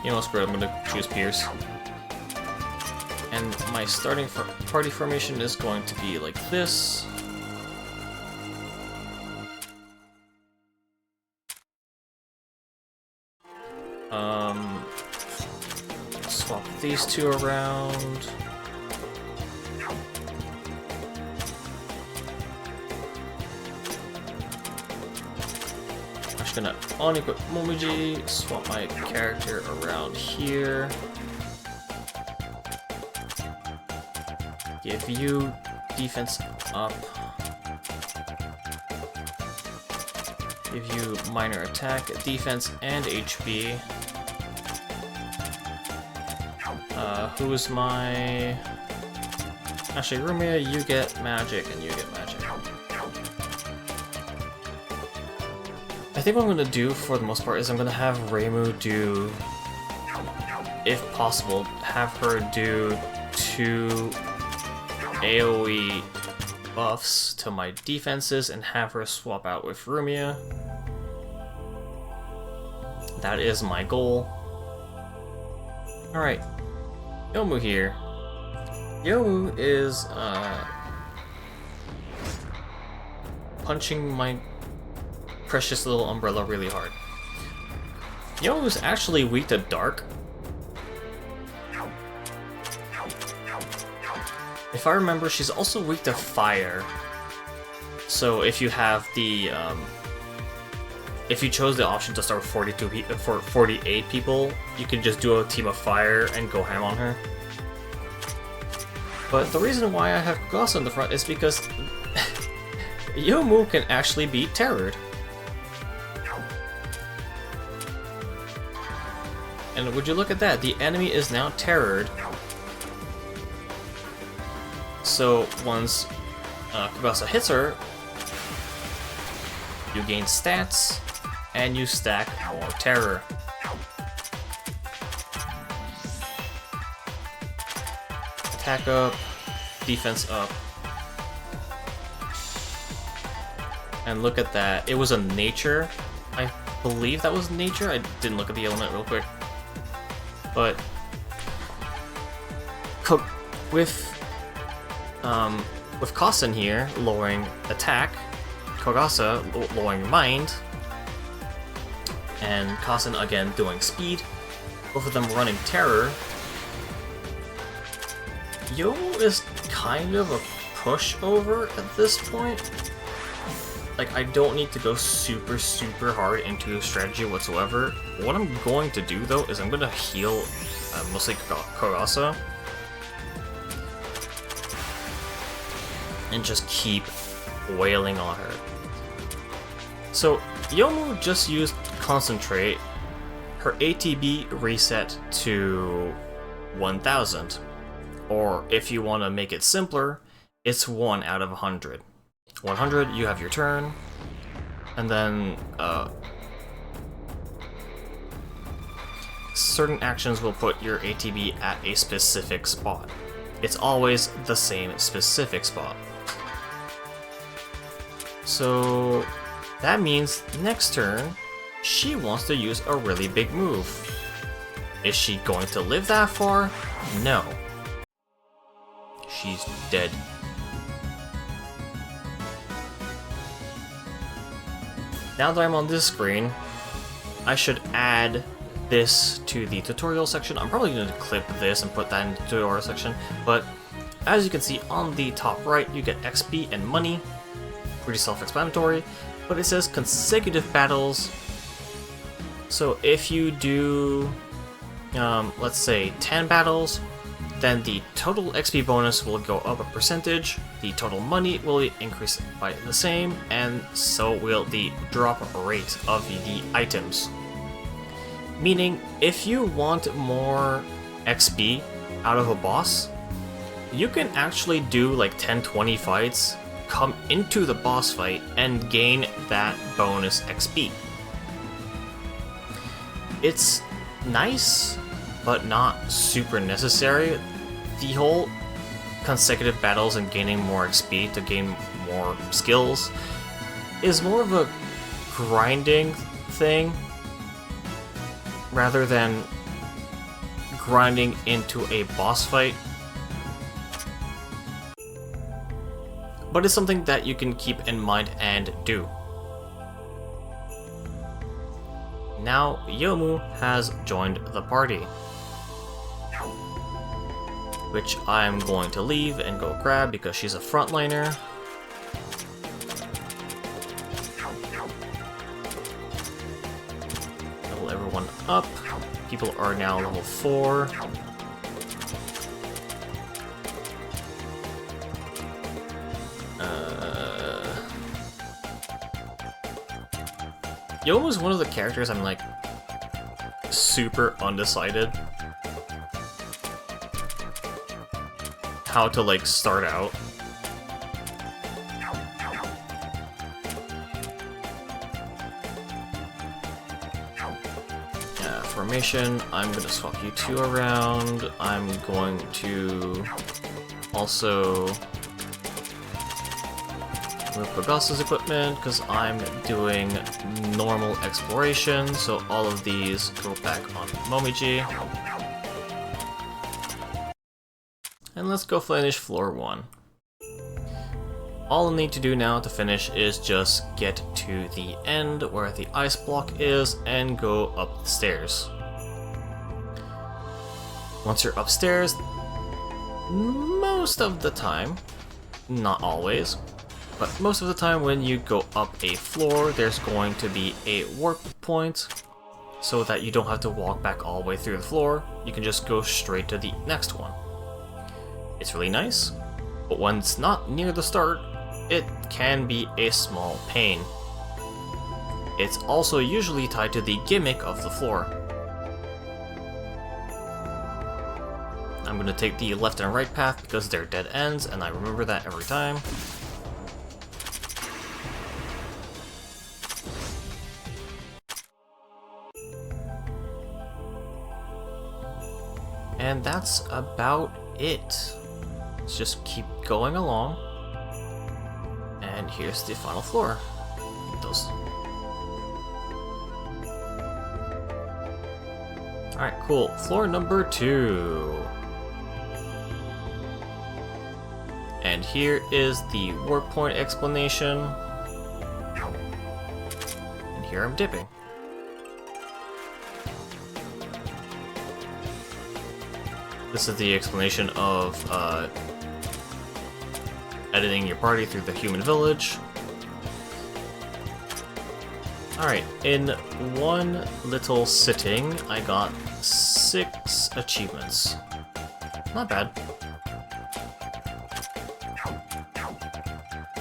S1: You know, screw it, I'm gonna choose pierce. And my starting party formation is going to be like this. Swap these two around. I'm just gonna unequip Momiji, swap my character around here. Give you defense up. Give you minor attack, defense, and HP. Who's my... Actually, Rumia, you get magic, and you get magic. I think what I'm gonna do, for the most part, is I'm gonna have Reimu do... If possible, have her do 2 AoE buffs to my defenses and have her swap out with Rumia. That is my goal. Alright, Youmu here. Youmu is punching my precious little umbrella really hard. Youmu is actually weak to dark. If I remember, she's also weak to fire. So if you have the, if you chose the option to start with 48 people, you can just do a team of fire and go ham on her. But the reason why I have Kogasa in the front is because Youmu can actually be terrored. And would you look at that, the enemy is now terrored. So once Kogasa hits her, you gain stats, and you stack more terror. Attack up, defense up. And look at that, it was a nature. I believe that was nature, I didn't look at the element real quick. But with Kasen here lowering attack, Kogasa lowering mind, and Kasen again doing speed, both of them running terror, Youmu is kind of a pushover at this point. Like, I don't need to go super hard into strategy whatsoever. What I'm going to do though is I'm going to heal mostly Kogasa and just keep wailing on her. So Youmu just used Concentrate. Her ATB reset to 1000. Or if you want to make it simpler, it's 1 out of 100. 100, you have your turn, and then certain actions will put your ATB at a specific spot. It's always the same specific spot. So that means next turn, she wants to use a really big move. Is she going to live that far? No. She's dead. Now that I'm on this screen, I should add this to the tutorial section. I'm probably going to clip this and put that in the tutorial section, but as you can see on the top right, you get XP and money. Pretty self-explanatory, but it says consecutive battles. So if you do, let's say 10 battles, then the total XP bonus will go up a percentage, the total money will increase by the same, and so will the drop rate of the items. Meaning, if you want more XP out of a boss, you can actually do like 10-20 fights, come into the boss fight, and gain that bonus XP. It's nice, but not super necessary. The whole consecutive battles and gaining more XP to gain more skills is more of a grinding thing rather than grinding into a boss fight. But it's something that you can keep in mind and do. Now Youmu has joined the party, which I'm going to leave and go grab because she's a frontliner. Level everyone up. People are now level 4. Youmu is one of the characters I'm like super undecided how to like start out. Formation, I'm gonna swap you two around. I'm going to also move Kogasa's equipment because I'm doing normal exploration, so all of these go back on Momiji. And let's go finish floor 1. All I need to do now to finish is just get to the end where the ice block is and go up the stairs. Once you're upstairs, most of the time, not always, but most of the time when you go up a floor, there's going to be a warp point so that you don't have to walk back all the way through the floor. You can just go straight to the next one. It's really nice, but when it's not near the start, it can be a small pain. It's also usually tied to the gimmick of the floor. I'm gonna take the left and right path because they're dead ends, and I remember that every time. And that's about it. Let's just keep going along. And here's the final floor. Alright, cool. Floor number 2. And here is the warp point explanation. And here I'm dipping. This is the explanation of editing your party through the human village. Alright, in one little sitting, I got 6 achievements. Not bad.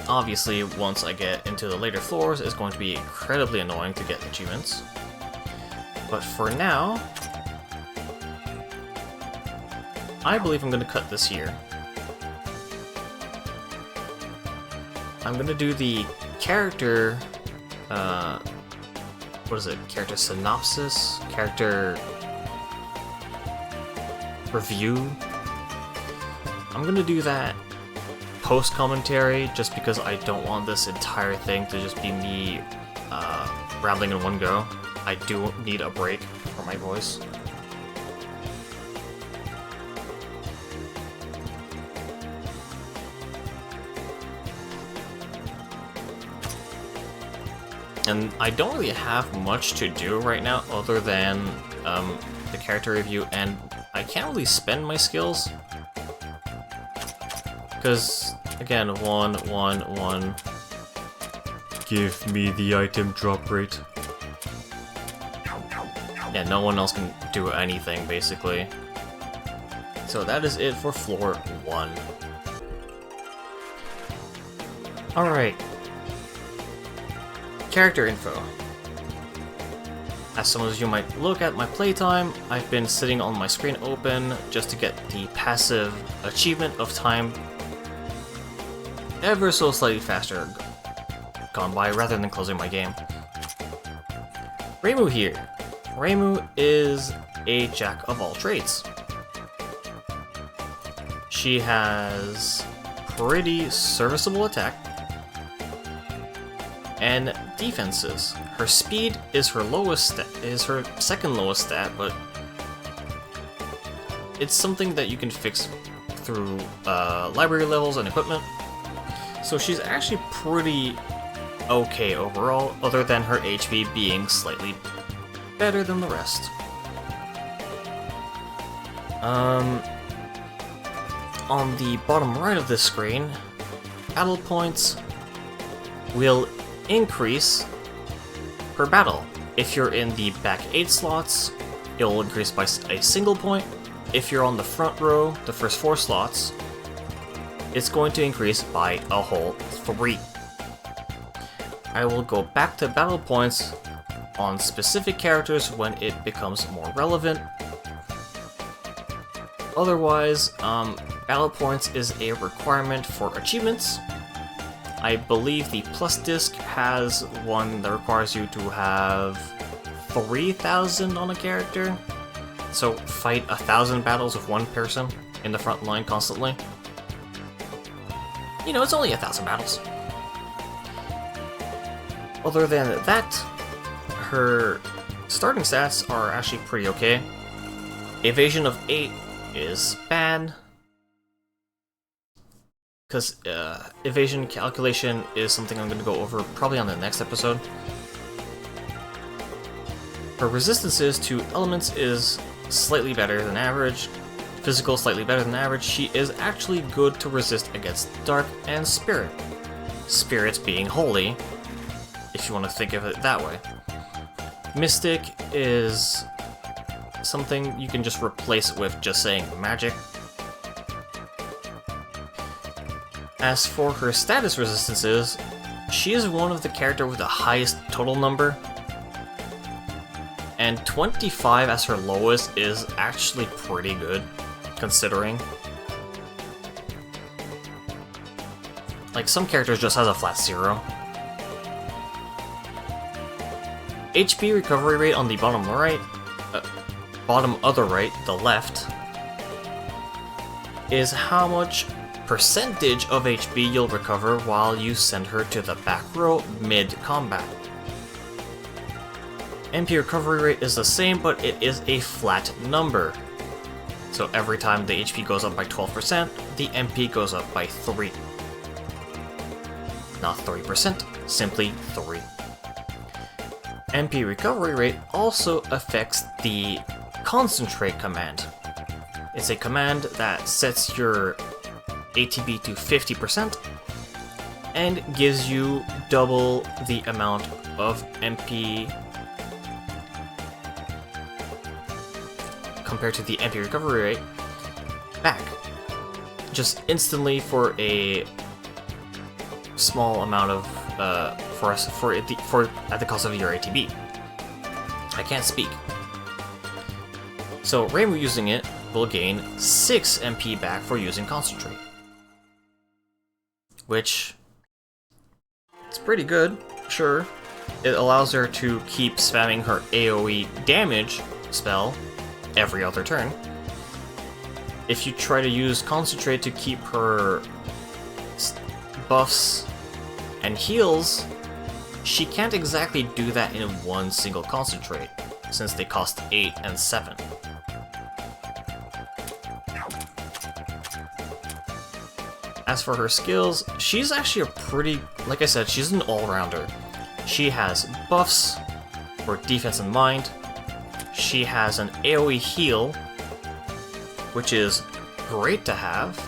S1: Obviously, once I get into the later floors, it's going to be incredibly annoying to get achievements. But for now, I believe I'm going to cut this here. I'm going to do the character, what is it? Character synopsis? Character review? I'm going to do that post-commentary just because I don't want this entire thing to just be me rambling in one go. I do need a break for my voice. And I don't really have much to do right now other than the character review, and I can't really spend my skills. Because, again, 1, 1, 1. Give me the item drop rate. Yeah, no one else can do anything, basically. So that is it for floor 1. Alright. Character info. As some of you might look at my playtime, I've been sitting on my screen open just to get the passive achievement of time ever so slightly faster gone by rather than closing my game. Reimu here. Reimu is a jack of all trades. She has pretty serviceable attack and defenses. Her speed is her second lowest stat, but it's something that you can fix through library levels and equipment. So she's actually pretty okay overall, other than her HP being slightly better than the rest. On the bottom right of this screen, battle points will increase per battle. If you're in the back 8 slots, it will increase by a single point. If you're on the front row, the first 4 slots, it's going to increase by a whole 3. I will go back to battle points on specific characters when it becomes more relevant. Otherwise, battle points is a requirement for achievements. I believe the plus disc has one that requires you to have 3,000 on a character. So fight 1,000 battles with one person in the front line constantly. You know, it's only 1,000 battles. Other than that, her starting stats are actually pretty okay. Evasion of 8 is bad, because evasion calculation is something I'm going to go over probably on the next episode. Her resistances to elements is slightly better than average. Physical slightly better than average. She is actually good to resist against dark and spirit. Spirits being holy, if you want to think of it that way. Mystic is something you can just replace with just saying magic. As for her status resistances, she is one of the characters with the highest total number, and 25 as her lowest is actually pretty good, considering. Like, some characters just has a flat 0. HP recovery rate on the bottom right, bottom other right, the left, is how much percentage of HP you'll recover while you send her to the back row mid-combat. MP recovery rate is the same, but it is a flat number. So every time the HP goes up by 12%, the MP goes up by 3. Not 3%, simply 3. MP recovery rate also affects the concentrate command. It's a command that sets your ATB to 50% and gives you double the amount of MP compared to the MP recovery rate back, just instantly for a small amount of at the cost of your ATB. I can't speak. So Reimu using it will gain 6 MP back for using Concentrate, which it's pretty good, sure. It allows her to keep spamming her AoE damage spell every other turn. If you try to use Concentrate to keep her buffs and heals, she can't exactly do that in one single Concentrate, since they cost 8 and 7. As for her skills, she's actually a pretty, like I said, she's an all-rounder. She has buffs for defense and mind. She has an AoE heal, which is great to have.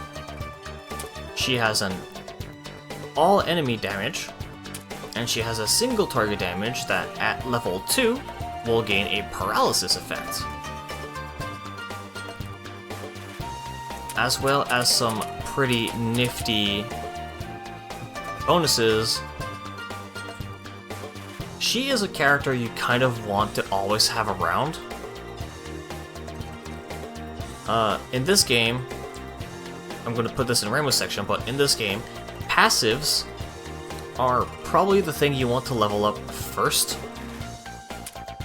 S1: She has an all enemy damage, and she has a single target damage that at level 2 will gain a paralysis effect, as well as some pretty nifty bonuses. she is a character you kind of want to always have around. In this game, I'm going to put this in Rainbow section, but in this game, passives are probably the thing you want to level up first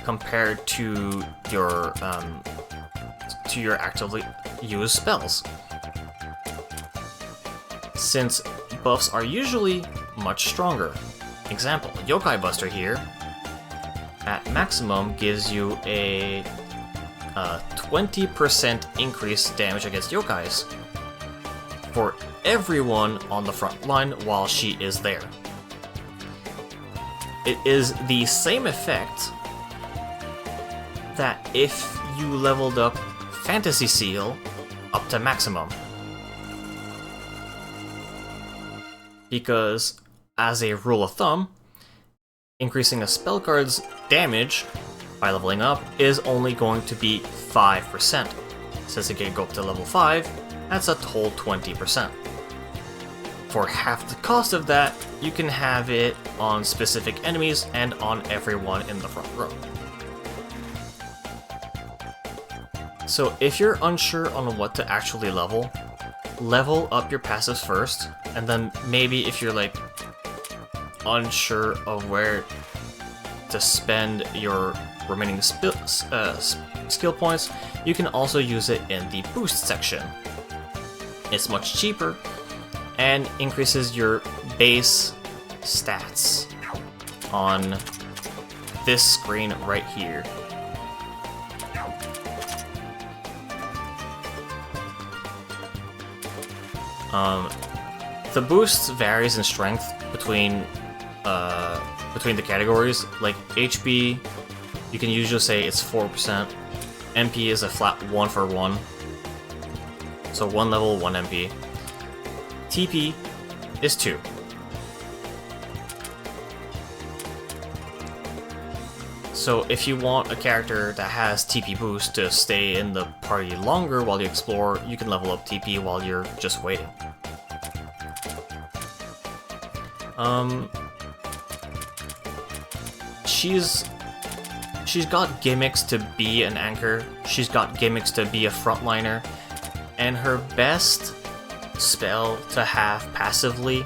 S1: compared to your actively used spells. Since buffs are usually much stronger. Example, Yokai Buster here at maximum gives you a 20% increased damage against yokais for everyone on the front line while she is there. It is the same effect that if you leveled up Fantasy Seal up to maximum. Because, as a rule of thumb, increasing a spell card's damage by leveling up is only going to be 5%. Since it can go up to level 5, that's a total 20%. For half the cost of that, you can have it on specific enemies and on everyone in the front row. So if you're unsure on what to actually level up your passives first, and then maybe if you're like unsure of where to spend your remaining skill points, you can also use it in the boost section. It's much cheaper and increases your base stats on this screen right here. The boost varies in strength between the categories. Like HP, you can usually say it's 4%. MP is a flat 1 for 1. So 1 level, 1 MP. TP is 2. So if you want a character that has TP boost to stay in the party longer while you explore, you can level up TP while you're just waiting. She's got gimmicks to be an anchor, she's got gimmicks to be a frontliner, and her best spell to have passively,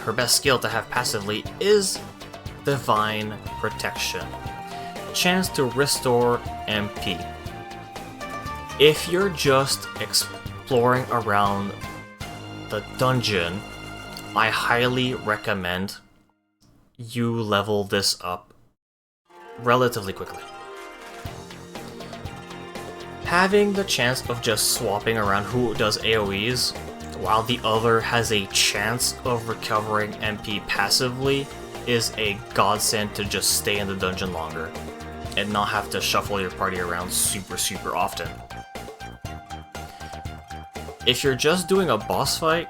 S1: her best skill to have passively is Divine Protection. Chance to restore MP. If you're just exploring around the dungeon, I highly recommend you level this up relatively quickly. Having the chance of just swapping around who does AoEs while the other has a chance of recovering MP passively is a godsend to just stay in the dungeon longer and not have to shuffle your party around super often. If you're just doing a boss fight,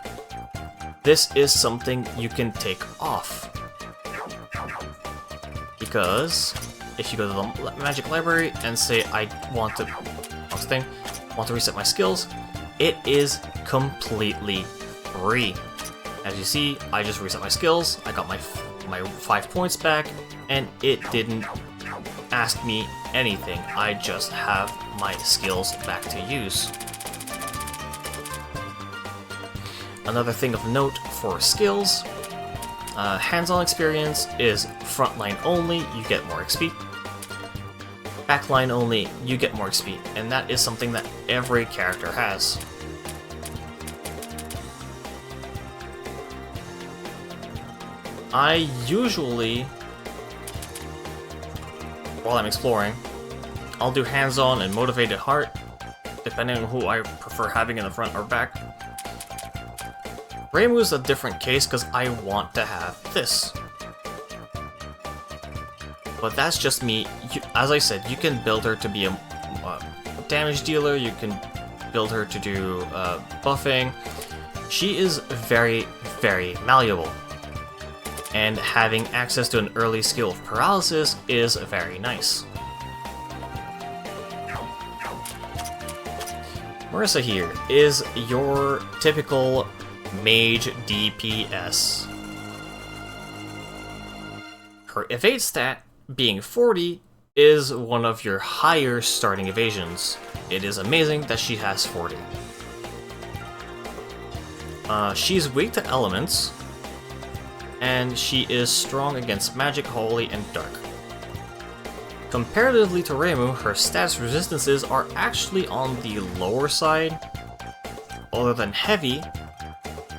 S1: this is something you can take off. Because if you go to the Magic Library and say I want to reset my skills, it is completely free. As you see, I just reset my skills, I got my 5 points back, and it didn't ask me anything. I just have my skills back to use. Another thing of note for skills, hands-on experience is frontline only, you get more XP. Backline only, you get more XP, and that is something that every character has. I usually, while I'm exploring, I'll do hands-on and motivated heart, depending on who I prefer having in the front or back. Reimu's a different case because I want to have this. But that's just me. As I said, you can build her to be a damage dealer, you can build her to do buffing. She is very malleable. And having access to an early skill of paralysis is very nice. Marissa here is your typical mage DPS. Her evade stat, being 40, is one of your higher starting evasions. It is amazing that she has 40. She's weak to elements, and she is strong against magic, holy, and dark. Comparatively to Reimu, her status resistances are actually on the lower side. Other than heavy,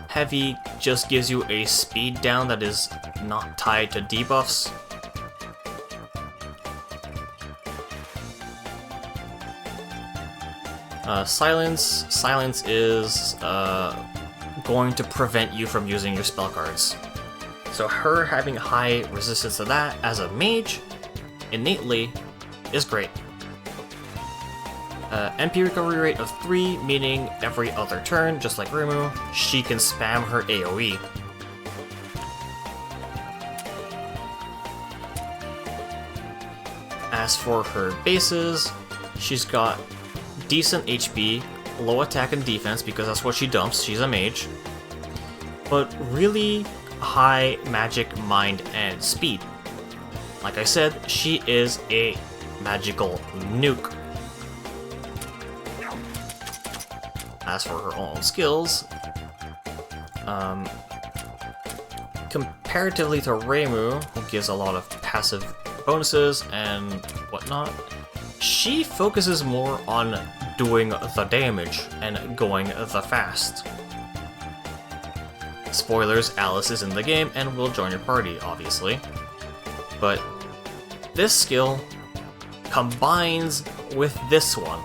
S1: heavy just gives you a speed down that is not tied to debuffs. Silence is going to prevent you from using your spell cards. So her having high resistance to that as a mage, innately, is great. MP recovery rate of 3, meaning every other turn, just like Reimu, she can spam her AoE. As for her bases, she's got decent HP, low attack and defense because that's what she dumps, she's a mage, but really high magic, mind, and speed. Like I said, she is a magical nuke. As for her own skills, comparatively to Reimu, who gives a lot of passive bonuses and whatnot, she focuses more on doing the damage and going the fast. Spoilers, Alice is in the game and will join your party, obviously. But this skill combines with this one.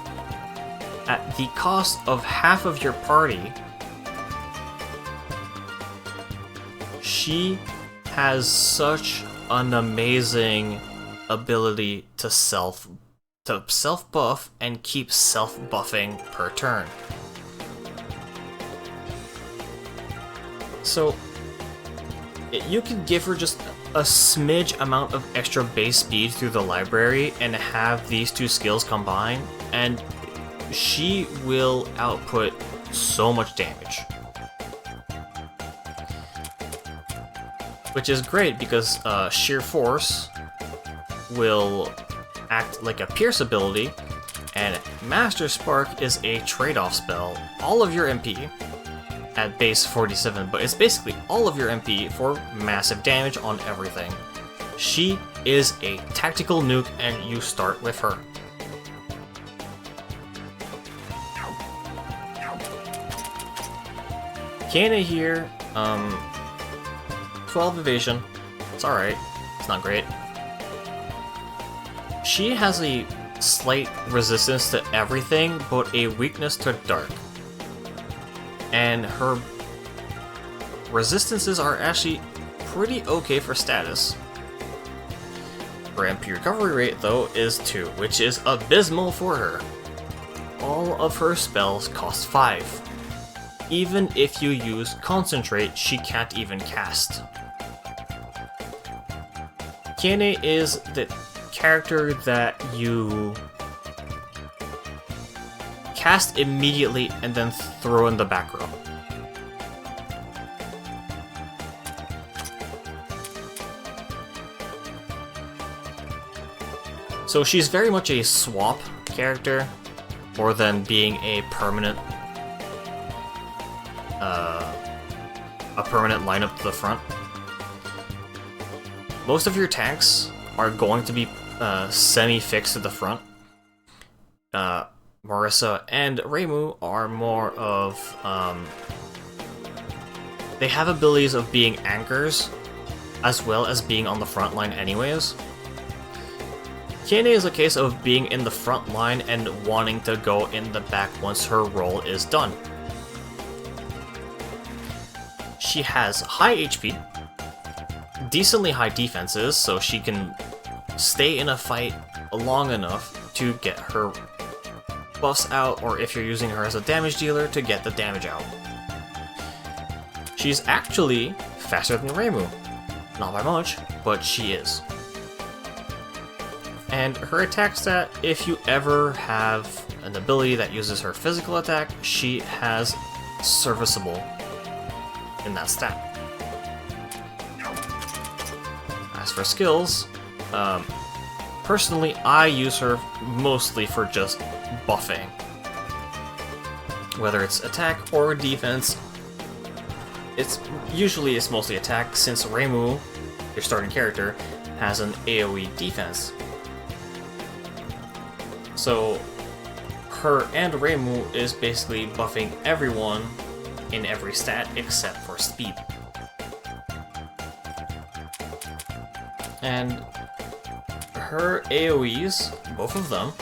S1: At the cost of half of your party, she has such an amazing ability to self-buff and keep self-buffing per turn. So, you can give her just a smidge amount of extra base speed through the library and have these two skills combine, and she will output so much damage. Which is great because Sheer Force will act like a Pierce ability, and Master Spark is a trade-off spell. All of your MP at base 47, but it's basically all of your MP for massive damage on everything. She is a tactical nuke, and you start with her. Kiana here, 12 evasion. It's alright. It's not great. She has a slight resistance to everything, but a weakness to dark. And her resistances are actually pretty okay for status. Her MP recovery rate, though, is 2, which is abysmal for her. All of her spells cost 5. Even if you use Concentrate, she can't even cast. Kiane is the character that you cast immediately and then throw in the back row. So she's very much a swap character, more than being a permanent lineup to the front. Most of your tanks are going to be semi-fixed to the front. Marissa and Reimu are more of they have abilities of being anchors as well as being on the front line anyways. Kiane is a case of being in the front line and wanting to go in the back once her role is done. She has high HP, decently high defenses, so she can stay in a fight long enough to get her buffs out, or if you're using her as a damage dealer, to get the damage out. She's actually faster than Reimu. Not by much, but she is. And her attack stat, if you ever have an ability that uses her physical attack, she has serviceable in that stat. As for skills, personally, I use her mostly for just buffing. Whether it's attack or defense, it's mostly attack, since Reimu, your starting character, has an AoE defense. So her and Reimu is basically buffing everyone in every stat except for speed. And her AoEs, both of them,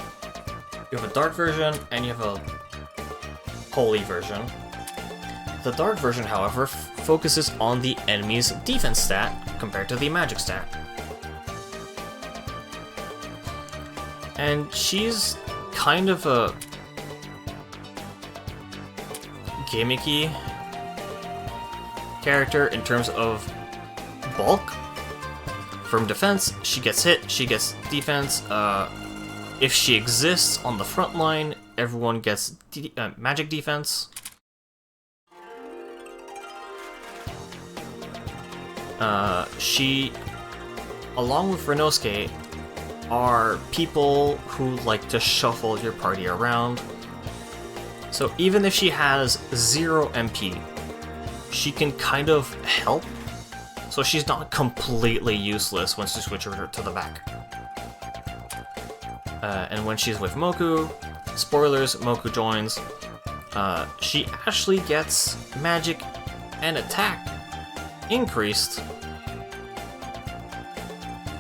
S1: you have a dark version and you have a holy version. The dark version, however, focuses on the enemy's defense stat compared to the magic stat. And she's kind of a gimmicky character in terms of bulk. From defense, she gets hit, she gets defense. If she exists on the front line, everyone gets magic defense. She, along with Renosuke, are people who like to shuffle your party around. So even if she has 0 MP, she can kind of help. So she's not completely useless once you switch her to the back. And when she's with Moku, spoilers, Moku joins, she actually gets magic and attack increased,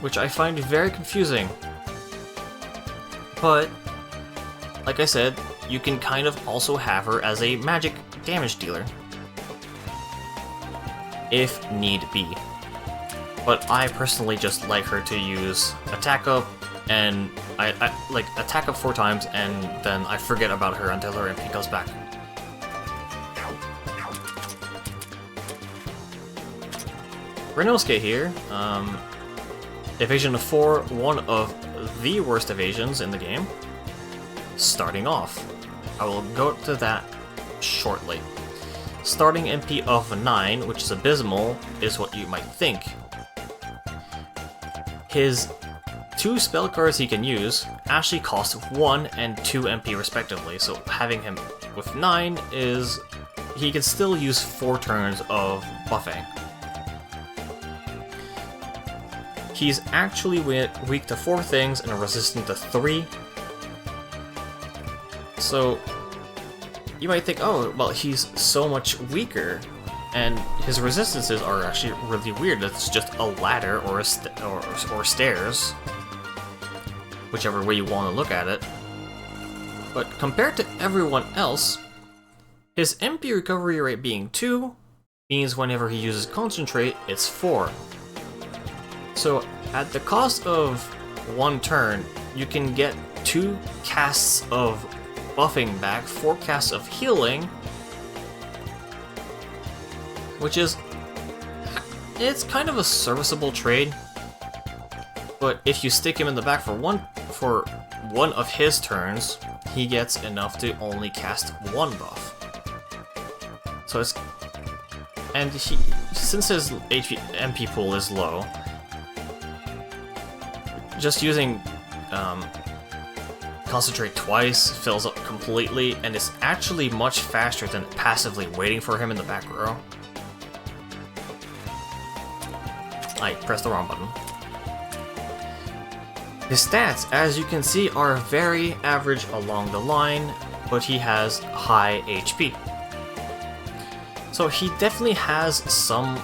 S1: which I find very confusing. But, like I said, you can kind of also have her as a magic damage dealer, if need be. But I personally just like her to use attack up, and I like attack up 4 times, and then I forget about her until her MP goes back. Renosuke here, evasion of 4, one of the worst evasions in the game. Starting off, I will go to that shortly. Starting MP of 9, which is abysmal, is what you might think. His 2 spell cards he can use actually cost 1 and 2 MP respectively, so having him with 9 is... he can still use 4 turns of buffing. He's actually weak to 4 things and resistant to 3. So you might think, oh, well, he's so much weaker, and his resistances are actually really weird. It's just a ladder or or stairs, whichever way you want to look at it. But compared to everyone else, his MP recovery rate being 2 means whenever he uses Concentrate, it's 4. So at the cost of 1 turn, you can get 2 casts of buffing back, 4 casts of healing, which is... it's kind of a serviceable trade. But if you stick him in the back for one of his turns, he gets enough to only cast 1 buff. So it's... and he, since his MP pool is low, just using Concentrate twice fills up completely, and it's actually much faster than passively waiting for him in the back row. I pressed the wrong button. His stats, as you can see, are very average along the line, but he has high HP. So he definitely has some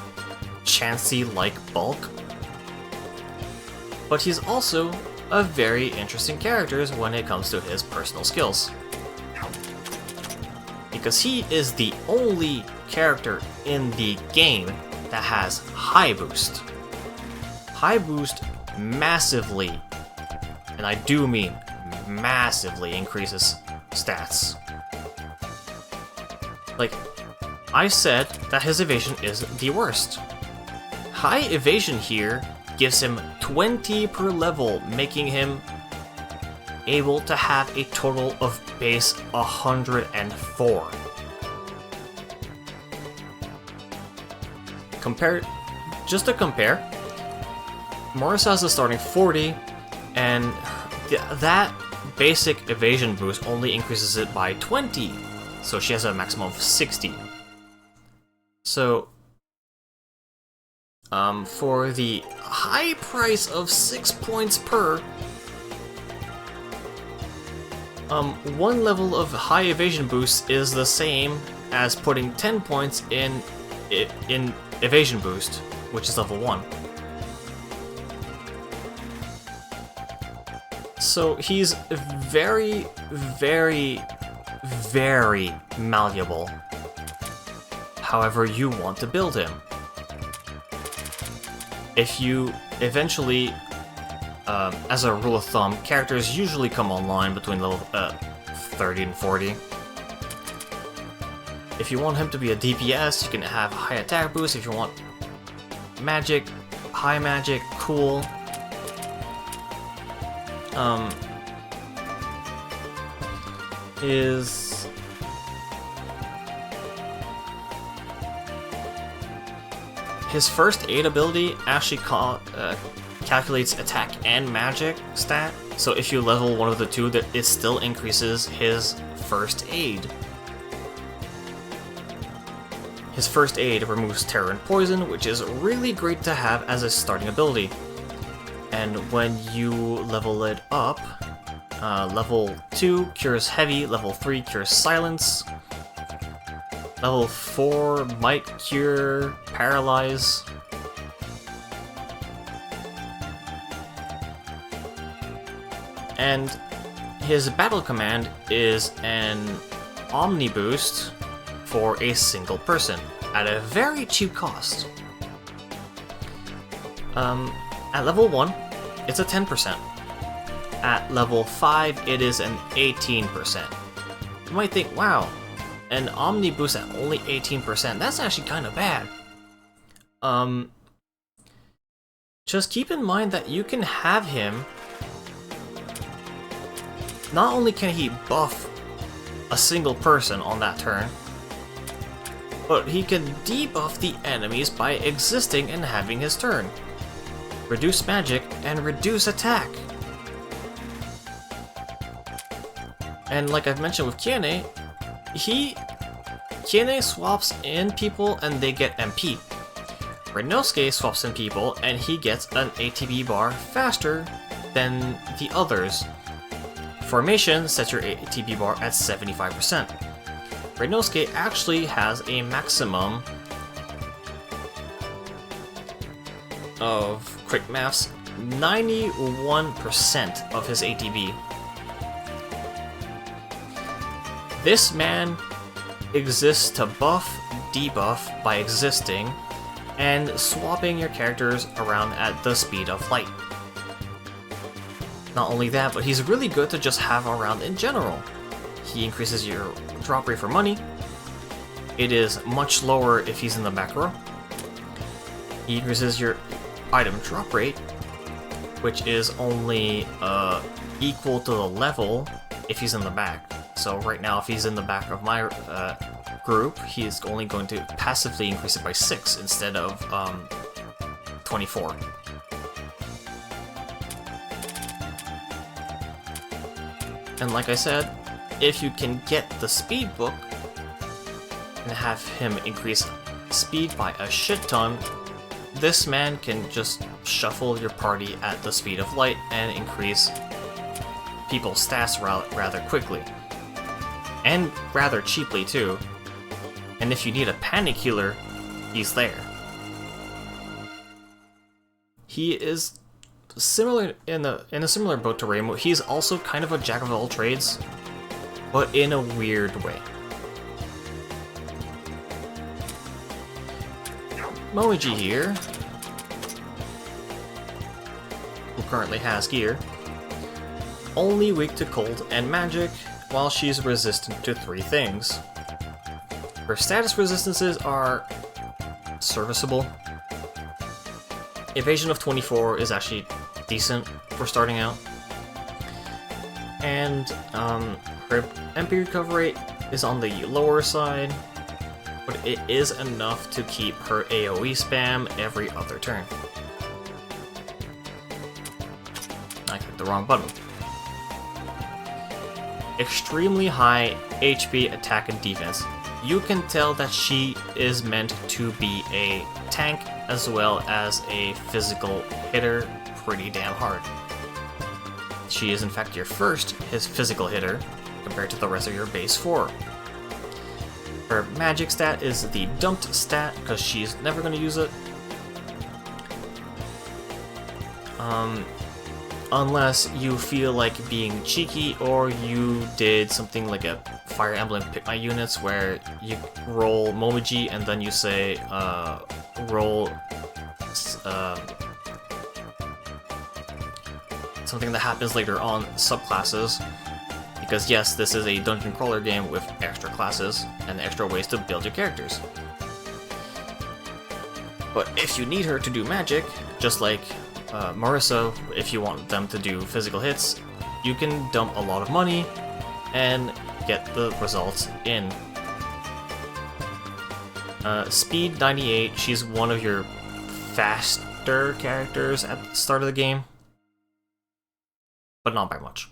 S1: Chansey-like bulk, but he's also a very interesting character when it comes to his personal skills. Because he is the only character in the game that has High Boost. High Boost massively, and I do mean massively, increases stats. Like, I said that his evasion is the worst. High evasion here gives him 20 per level, making him able to have a total of base 104. Just to compare, Marisa has a starting 40, and that basic evasion boost only increases it by 20, so she has a maximum of 60. So, for the high price of 6 points per, one level of high evasion boost is the same as putting 10 points in evasion boost, which is level 1. So he's very, very, very malleable. However you want to build him. If you eventually, as a rule of thumb, characters usually come online between level 30 and 40. If you want him to be a DPS, you can have high attack boost. If you want magic, high magic, cool. His first aid ability actually calculates attack and magic stat, so if you level one of the two, it still increases his first aid. His first aid removes terror and poison, which is really great to have as a starting ability. And when you level it up, level 2 cures heavy, level 3 cures silence, level 4 might cure paralyze. And his battle command is an Omni boost for a single person at a very cheap cost. At level 1, it's a 10%. At level 5, it is an 18%. You might think, wow, an Omni boost at only 18%, that's actually kind of bad. Just keep in mind that you can have him. Not only can he buff a single person on that turn, but he can debuff the enemies by existing and having his turn. Reduce magic and reduce attack. And like I've mentioned with Kiene, Kiene swaps in people and they get MP. Renosuke swaps in people and he gets an ATB bar faster than the others. Formation sets your ATB bar at 75%. Renosuke actually has a maximum of quick maths, 91% of his ATB. This man exists to buff, debuff by existing, and swapping your characters around at the speed of light. Not only that, but he's really good to just have around in general. He increases your drop rate for money. It is much lower if he's in the back row. He increases your item drop rate, which is only equal to the level if he's in the back. So right now, if he's in the back of my group, he's only going to passively increase it by 6 instead of 24. And like I said, if you can get the speed book and have him increase speed by a shit ton, this man can just shuffle your party at the speed of light and increase people's stats rather quickly. And rather cheaply too. And if you need a panic healer, he's there. He is similar in a similar boat to Reimu. He's also kind of a jack of all trades, but in a weird way. Moiji here, who currently has gear, only weak to cold and magic, while she's resistant to 3 things. Her status resistances are serviceable. Evasion of 24 is actually decent for starting out. And her MP recovery rate is on the lower side, but it is enough to keep her AoE spam every other turn. I clicked the wrong button. Extremely high HP, attack, and defense. You can tell that she is meant to be a tank as well as a physical hitter pretty damn hard. She is in fact your first physical hitter compared to the rest of your base 4. Her magic stat is the dumped stat because she's never going to use it. Unless you feel like being cheeky or you did something like a Fire Emblem Pick My Units where you roll Momiji and then you say roll something that happens later on, subclasses. Because yes, this is a dungeon crawler game with extra classes and extra ways to build your characters. But if you need her to do magic, just like Marissa, if you want them to do physical hits, you can dump a lot of money and get the results in. Speed 98, she's one of your faster characters at the start of the game, but not by much.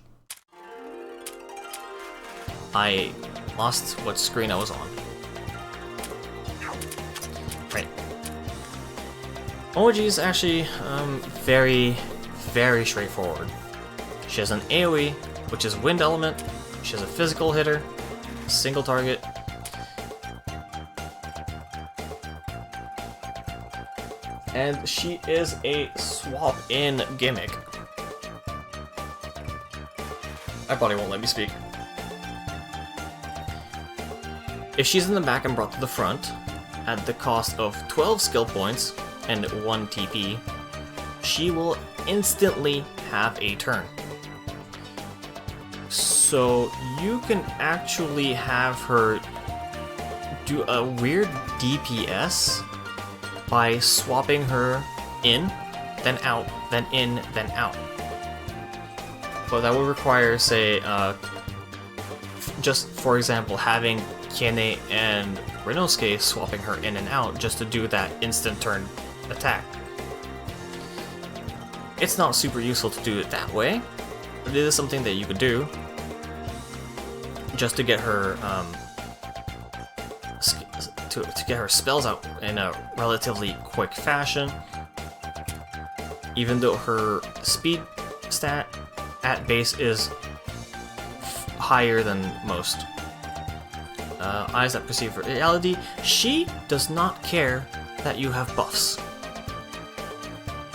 S1: I lost what screen I was on. Right. Momoji is actually very, very straightforward. She has an AoE, which is Wind Element. She has a physical hitter, single target. And she is a swap-in gimmick. My body won't let me speak. If she's in the back and brought to the front, at the cost of 12 skill points and 1 TP, she will instantly have a turn. So you can actually have her do a weird DPS by swapping her in, then out, then in, then out. But that would require, say, just for example, having Kiene and Renosuke swapping her in and out just to do that instant turn attack. It's not super useful to do it that way, but it is something that you could do just to get her to get her spells out in a relatively quick fashion. Even though her speed stat at base is higher than most. Eyes that perceive reality, she does not care that you have buffs.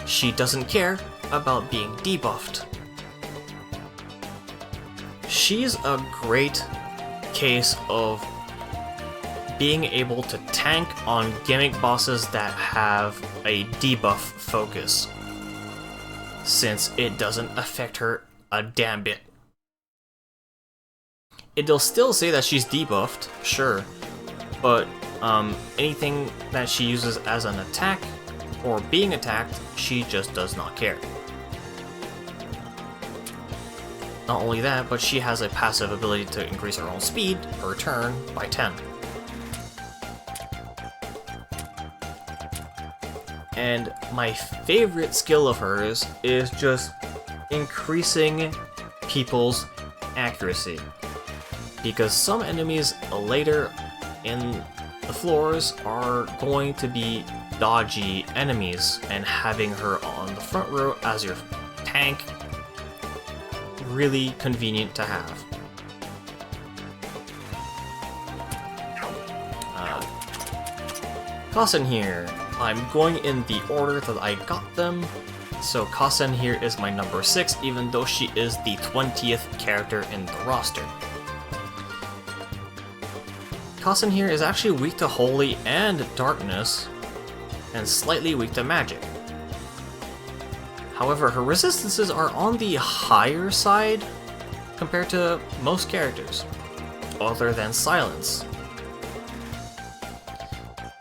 S1: She doesn't care about being debuffed. She's a great case of being able to tank on gimmick bosses that have a debuff focus, since it doesn't affect her a damn bit. It'll still say that she's debuffed, sure, but anything that she uses as an attack or being attacked, she just does not care. Not only that, but she has a passive ability to increase her own speed per turn by 10. And my favorite skill of hers is just increasing people's accuracy. Because some enemies later in the floors are going to be dodgy enemies, and having her on the front row as your tank, really convenient to have. Kasen here. I'm going in the order that I got them. So Kasen here is my number 6, even though she is the 20th character in the roster. Kasen here is actually weak to Holy and Darkness, and slightly weak to Magic. However, her resistances are on the higher side compared to most characters, other than Silence.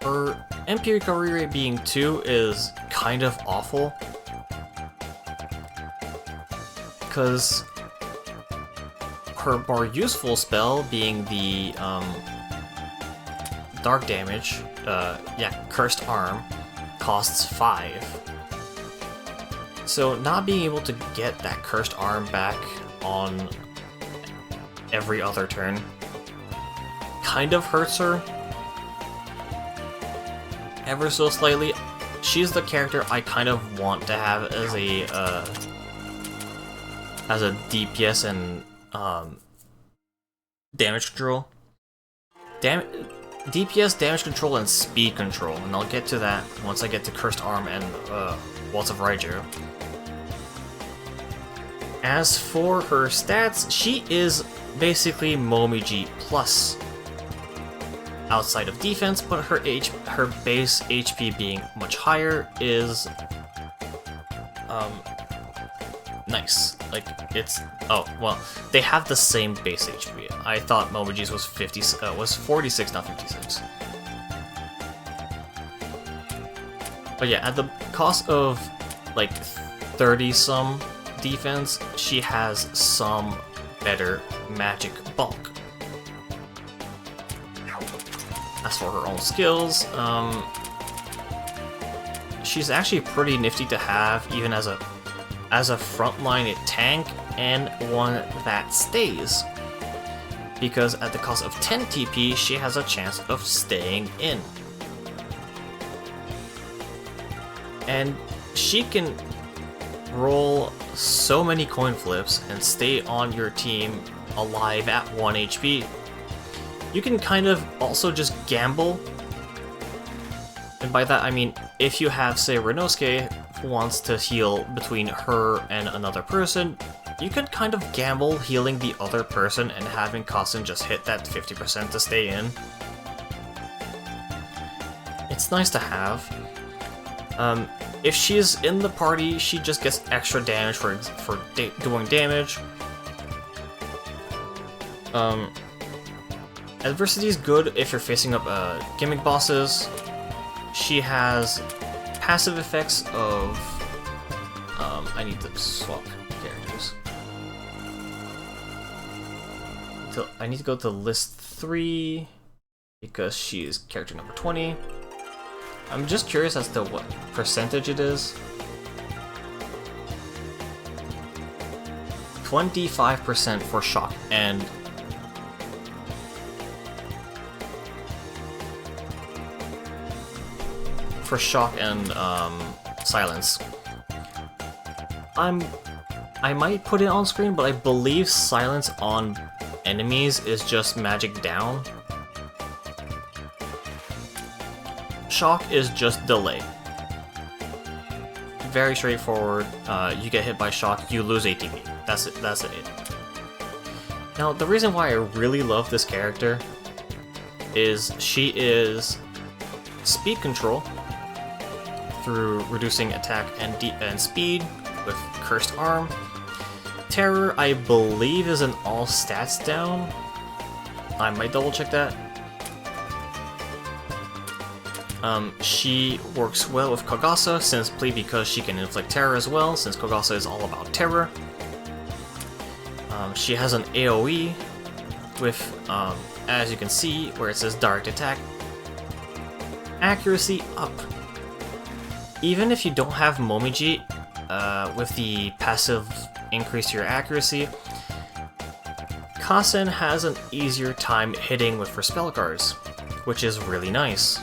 S1: Her MP recovery rate being 2 is kind of awful, because her more useful spell being the dark damage, Cursed Arm, costs 5. So not being able to get that cursed arm back on every other turn kind of hurts her ever so slightly. She's the character I kind of want to have as a DPS and damage control. DPS, damage control, and speed control, and I'll get to that once I get to Cursed Arm and Waltz of Raiju. As for her stats, she is basically Momiji plus outside of defense, but her base HP being much higher is nice. Like, it's... oh, well, they have the same base HP. I thought Momoji's was 46, not 56. But yeah, at the cost of, like, 30-some defense, she has some better magic bulk. As for her own skills, she's actually pretty nifty to have, even as a frontline tank and one that stays. Because at the cost of 10 TP, she has a chance of staying in. And she can roll so many coin flips and stay on your team alive at 1 HP. You can kind of also just gamble. And by that I mean, if you have, say, Renosuke who wants to heal between her and another person, you could kind of gamble healing the other person and having Kassen just hit that 50% to stay in. It's nice to have. If she's in the party, she just gets extra damage for doing damage. Adversity is good if you're facing up gimmick bosses. She has passive effects of... I need to swap characters. I need to go to list 3 because she is character number 20. I'm just curious as to what percentage it is. 25% for shock and silence. I might put it on screen, but I believe silence on enemies is just magic down. Shock is just delay. Very straightforward. You get hit by shock, you lose ATP. That's it. That's it. Now, the reason why I really love this character is she is speed control through reducing attack and speed with Cursed Arm. Terror, I believe, is an all stats down. I might double check that. She works well with Kogasa simply because she can inflict terror as well, since Kogasa is all about terror. She has an AoE with, as you can see, where it says direct attack, accuracy up. Even if you don't have Momiji, with the passive increase to your accuracy, Kassen has an easier time hitting with her spell cards, which is really nice.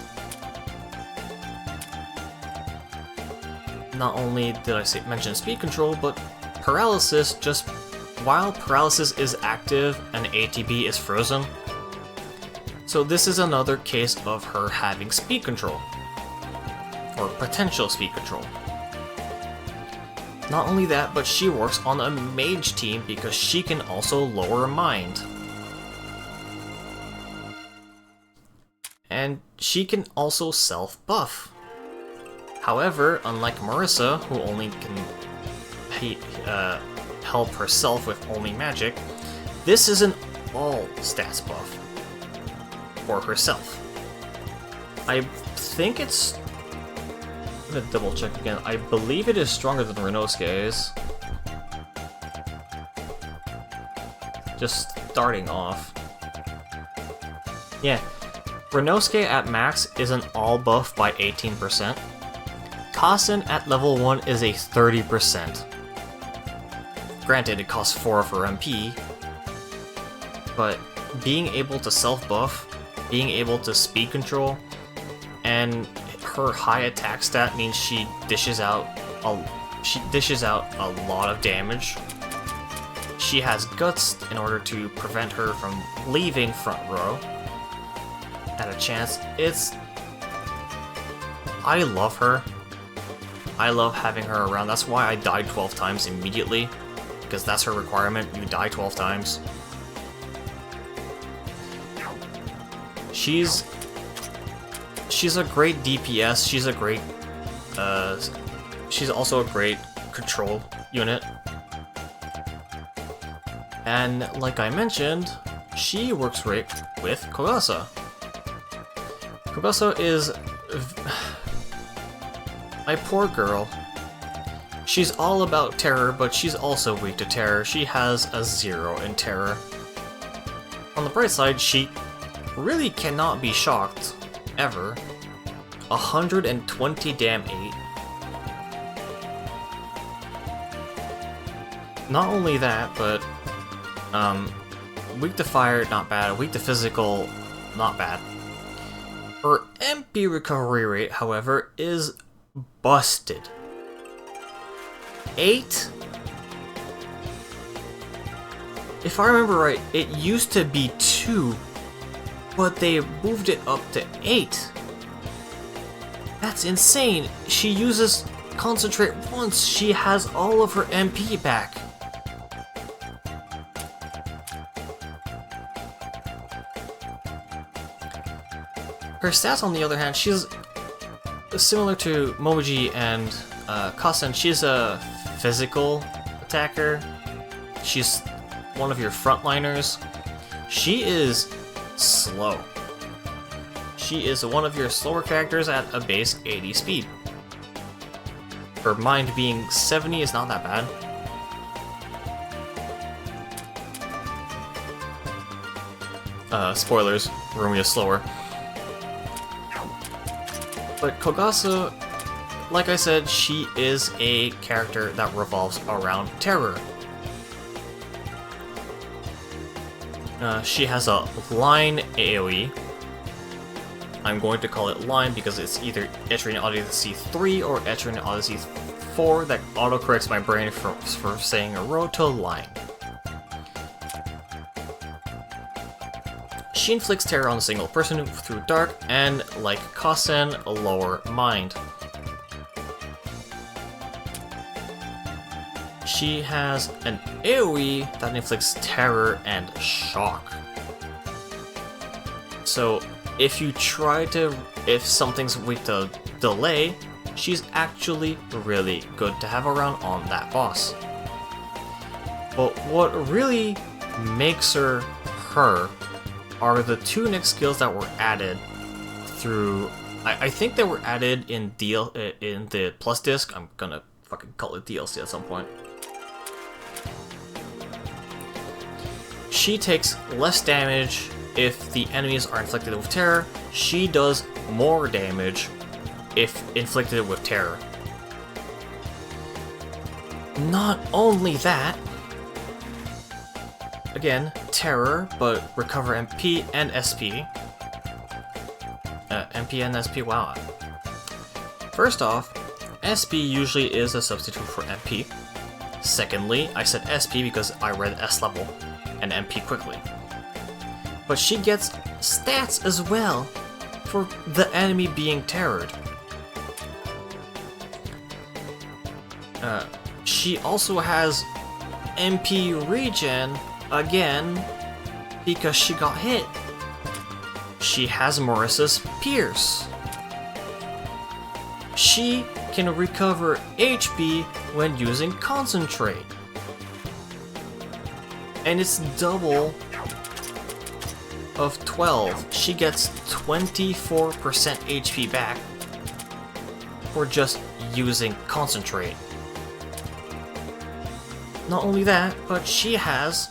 S1: Not only did I mention speed control, but paralysis, just while paralysis is active and ATB is frozen. So this is another case of her having speed control, or potential speed control. Not only that, but she works on a mage team because she can also lower mind. And she can also self-buff. However, unlike Marissa, who only can help herself with only magic, this is an all stats buff for herself. I think it's... I'm gonna double check again. I believe it is stronger than Renosuke's. Just starting off. Yeah, Renosuke at max is an all buff by 18%. Kasen at level 1 is a 30%. Granted, it costs 4 of her MP, but being able to self-buff, being able to speed control, and her high attack stat means she dishes out a lot of damage. She has guts in order to prevent her from leaving front row at a chance. I love her. I love having her around. That's why I died 12 times immediately, because that's her requirement. You die 12 times. She's a great DPS. She's also a great control unit. And like I mentioned, she works great with Kogasa. Kogasa is my poor girl. She's all about terror, but she's also weak to terror. She has a 0 in terror. On the bright side, she really cannot be shocked, ever. 120 damn 8. Not only that, but weak to fire, not bad. Weak to physical, not bad. Her MP recovery rate, however, is busted. 8? If I remember right, it used to be 2, but they moved it up to 8. That's insane. She uses concentrate once. She has all of her MP back. Her stats, on the other hand, she's similar to Momoji and Kasen. She's a physical attacker. She's one of your frontliners. She is slow. She is one of your slower characters at a base 80 speed. Her mind being 70 is not that bad. Spoilers, Rumi is slower. But Kogasa, like I said, she is a character that revolves around terror. She has a line AoE. I'm going to call it line because it's either Etrian Odyssey 3 or Etrian Odyssey 4 that autocorrects my brain for saying a road to line. She inflicts terror on a single person through dark and, like Kasen, a lower mind. She has an AoE that inflicts terror and shock. So if something's weak to delay, she's actually really good to have around on that boss. But what really makes her her are the 2 next skills that were added through. I think they were added in the plus disc. I'm gonna fucking call it DLC at some point. She takes less damage if the enemies are inflicted with terror. She does more damage if inflicted with terror. Not only that, again, terror, but recover MP and SP. MP and SP, wow. First off, SP usually is a substitute for MP. Secondly, I said SP because I read S level and MP quickly. But she gets stats as well for the enemy being terrored. She also has MP regen again because she got hit. She has Marissa's Pierce. She can recover HP when using Concentrate. And it's double of 12. She gets 24% HP back for just using Concentrate. Not only that, but she has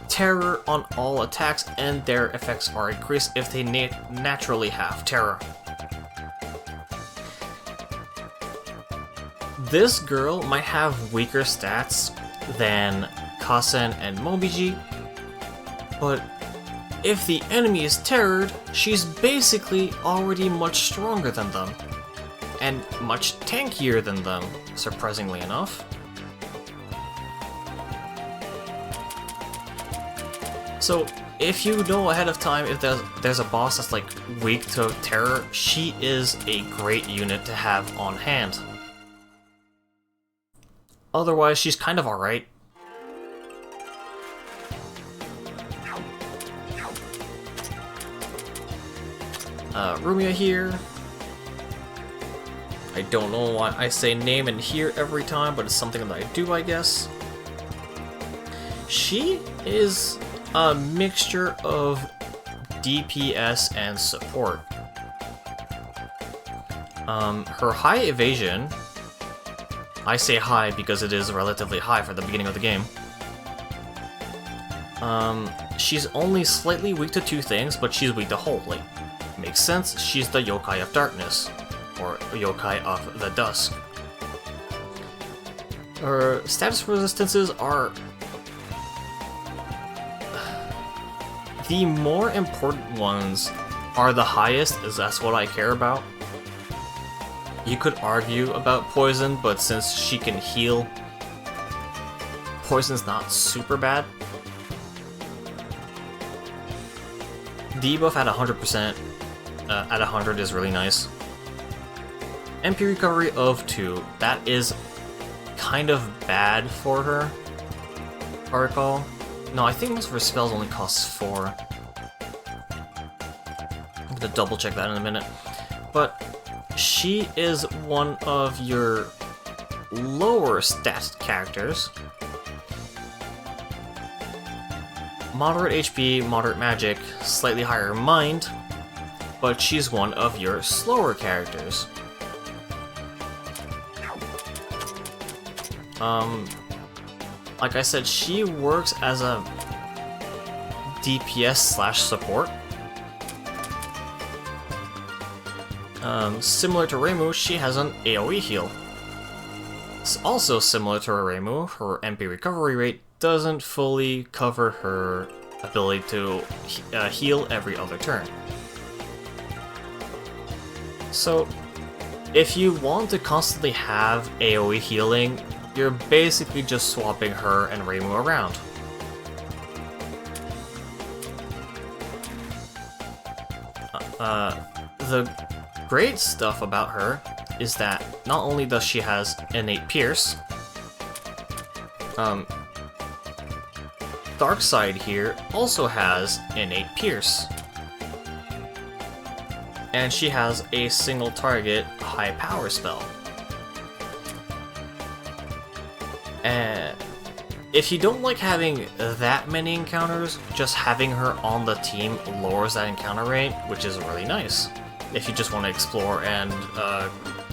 S1: terror on all attacks and their effects are increased if they naturally have terror. This girl might have weaker stats than Kasen and Momiji, but if the enemy is terrored, she's basically already much stronger than them, and much tankier than them, surprisingly enough. So if you know ahead of time if there's a boss that's like weak to terror, she is a great unit to have on hand. Otherwise, she's kind of alright. Rumia here. I don't know why I say name and here every time, but it's something that I do, I guess. She is a mixture of DPS and support. Her high evasion, I say high because it is relatively high for the beginning of the game. She's only slightly weak to two things, but she's weak to holy. Makes sense, she's the yokai of darkness, or yokai of the dusk. Her status resistances are the more important ones are the highest, as that's what I care about. You could argue about poison, but since she can heal, poison's not super bad. Debuff at 100%, at 100 is really nice. MP recovery of 2, that is kind of bad for her, if I recall. No, I think most of her spells only cost 4. I'm gonna double check that in a minute. But she is one of your lower stat characters. Moderate HP, moderate magic, slightly higher mind, but she's one of your slower characters. Like I said, she works as a DPS slash support. Similar to Reimu, she has an AoE heal. It's also similar to Reimu, her MP recovery rate doesn't fully cover her ability to heal every other turn. So, if you want to constantly have AoE healing, you're basically just swapping her and Reimu around. The great stuff about her is that not only does she has innate pierce, Darkside here also has innate pierce, and she has a single target high power spell. And if you don't like having that many encounters, just having her on the team lowers that encounter rate, which is really nice if you just want to explore and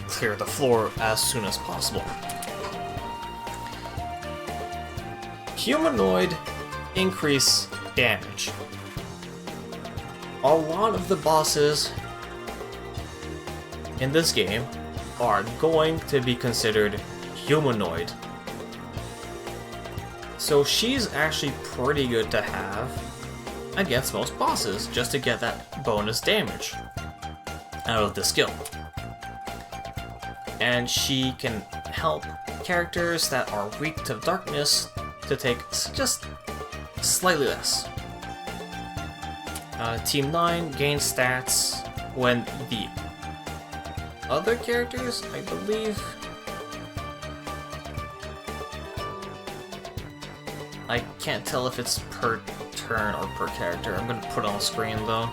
S1: clear the floor as soon as possible. Humanoid increase damage. A lot of the bosses in this game are going to be considered humanoid. So she's actually pretty good to have against most bosses, just to get that bonus damage out of the skill. And she can help characters that are weak to darkness to take just slightly less. Team 9 gains stats when the other characters, I believe, I can't tell if it's per turn or per character. I'm gonna put it on screen though.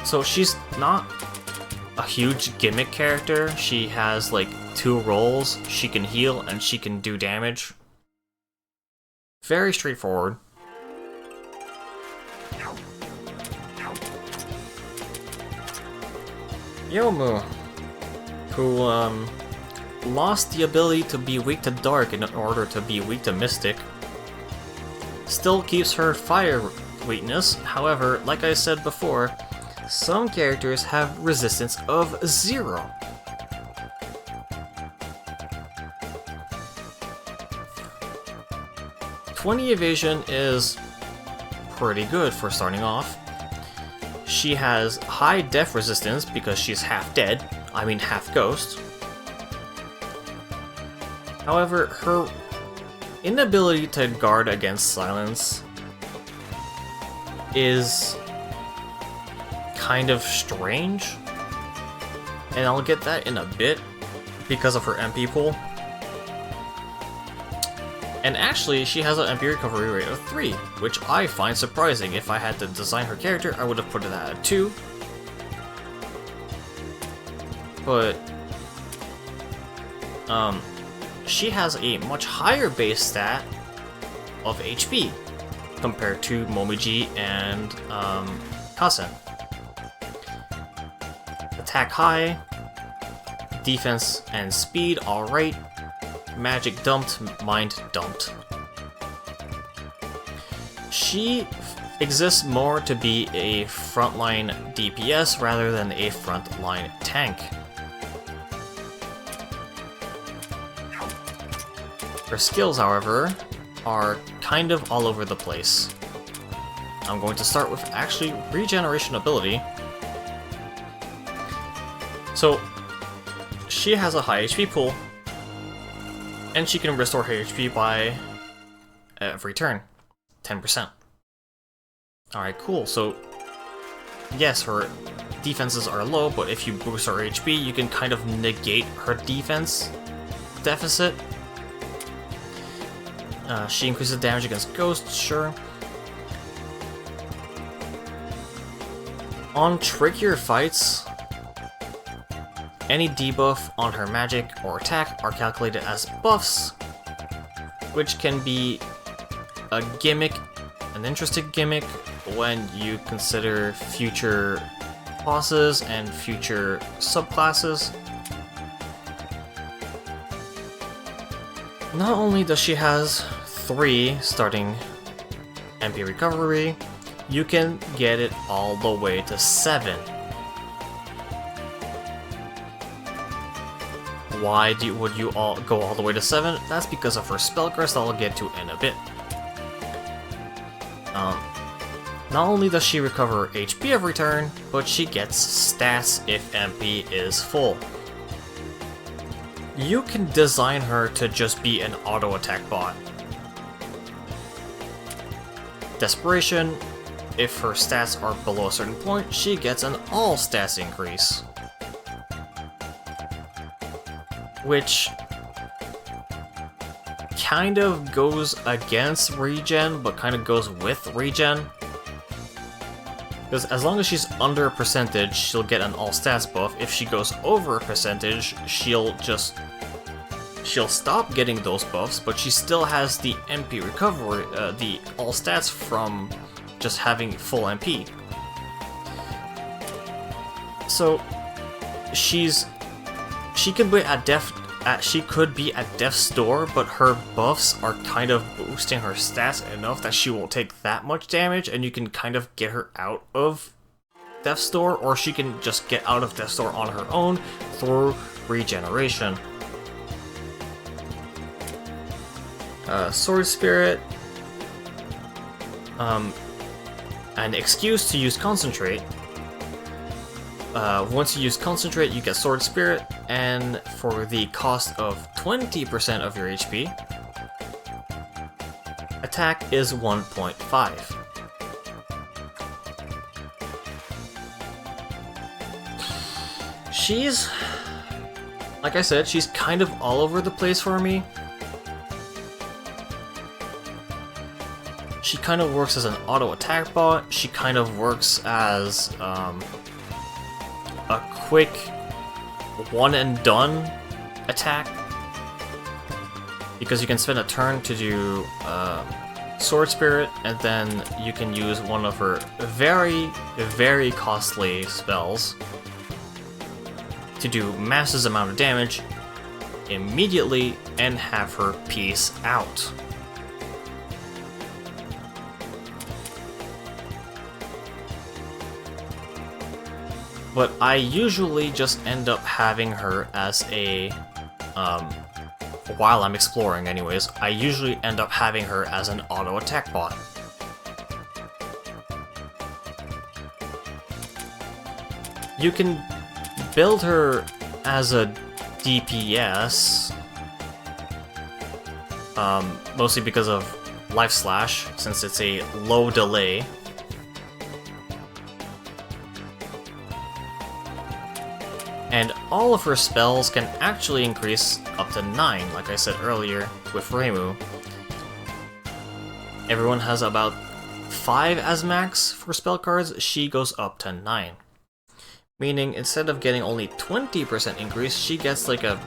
S1: So she's not a huge gimmick character. She has like 2 roles. She can heal and she can do damage. Very straightforward. Youmu, who lost the ability to be weak to dark in order to be weak to mystic, still keeps her fire weakness. However, like I said before, some characters have resistance of 0. 20 evasion is pretty good for starting off. She has high death resistance because she's half dead, I mean half ghost. However, her inability to guard against silence is kind of strange, and I'll get that in a bit because of her MP pool. And actually, she has an MP recovery rate of 3, which I find surprising. If I had to design her character, I would have put it at 2. But she has a much higher base stat of HP compared to Momiji and Kasen. Attack high, defense and speed alright, magic dumped, mind dumped. She exists more to be a frontline DPS rather than a frontline tank. Her skills, however, are kind of all over the place. I'm going to start with actually regeneration ability. So, she has a high HP pool, and she can restore her HP by every turn, 10%. Alright, cool. So, yes, her defenses are low, but if you boost her HP, you can kind of negate her defense deficit. She increases damage against ghosts, sure. On trickier fights, any debuff on her magic or attack are calculated as buffs, which can be a gimmick, an interesting gimmick, when you consider future bosses and future subclasses. Not only does she has 3 starting MP recovery, you can get it all the way to 7. Why would you all go all the way to 7? That's because of her spellcast I'll get to in a bit. Not only does she recover HP every turn, but she gets stats if MP is full. You can design her to just be an auto attack bot. Desperation, if her stats are below a certain point, she gets an all stats increase. Which kind of goes against regen, but kind of goes with regen. Because as long as she's under a percentage, she'll get an all stats buff. If she goes over a percentage, she'll stop getting those buffs, but she still has the MP recovery, the all stats from just having full MP. So she could be at death's door, but her buffs are kind of boosting her stats enough that she won't take that much damage, and you can kind of get her out of death's door, or she can just get out of death's door on her own through regeneration. Sword Spirit, an excuse to use Concentrate. Once you use Concentrate, you get Sword Spirit, and for the cost of 20% of your HP, attack is 1.5. She's, like I said, she's kind of all over the place for me. She kind of works as an auto attack bot, she kind of works as a quick one and done attack, because you can spend a turn to do Sword Spirit, and then you can use one of her very, very costly spells to do massive amount of damage immediately and have her peace out. But I usually just end up having her as a while I'm exploring anyways, I usually end up having her as an auto attack bot. You can build her as a DPS, mostly because of Life Slash, since it's a low delay. And all of her spells can actually increase up to 9, like I said earlier with Reimu. Everyone has about 5 as max for spell cards, she goes up to 9. Meaning, instead of getting only 20% increase, she gets like a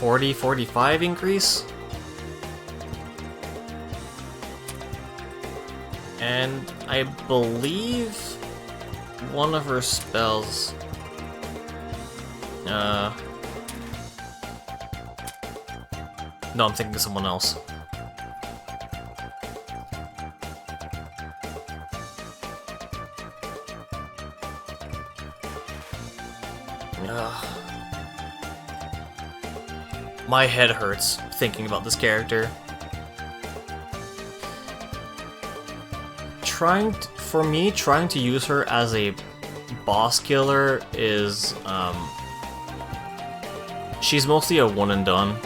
S1: 40-45 increase. And I believe one of her spells... No, I'm thinking of someone else. My head hurts thinking about this character. For me, trying to use her as a boss killer is, she's mostly a one and done.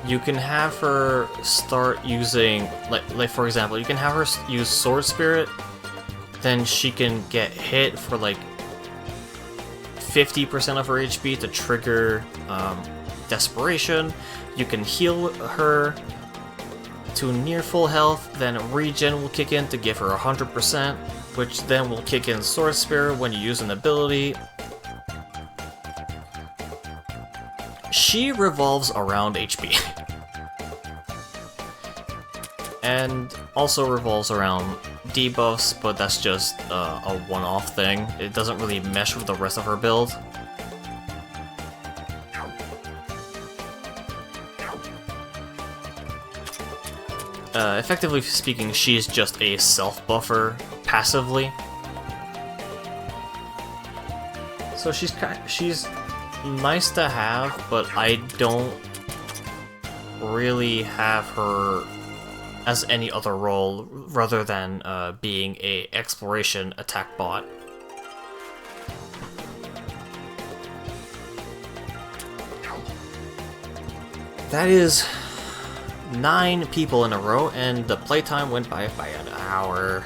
S1: You can have her start using, like for example, you can have her use Sword Spirit, then she can get hit for like 50% of her HP to trigger Desperation. You can heal her to near full health, then Regen will kick in to give her 100%, which then will kick in Sword Spirit when you use an ability. She revolves around HP. And also revolves around debuffs, but that's just a one-off thing. It doesn't really mesh with the rest of her build. Effectively speaking, she's just a self-buffer passively. So she's nice to have, but I don't really have her as any other role rather than being a exploration attack bot. That is 9 people in a row, and the playtime went by an hour.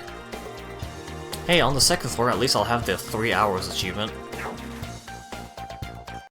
S1: Hey, on the second floor, at least I'll have the 3 hours achievement.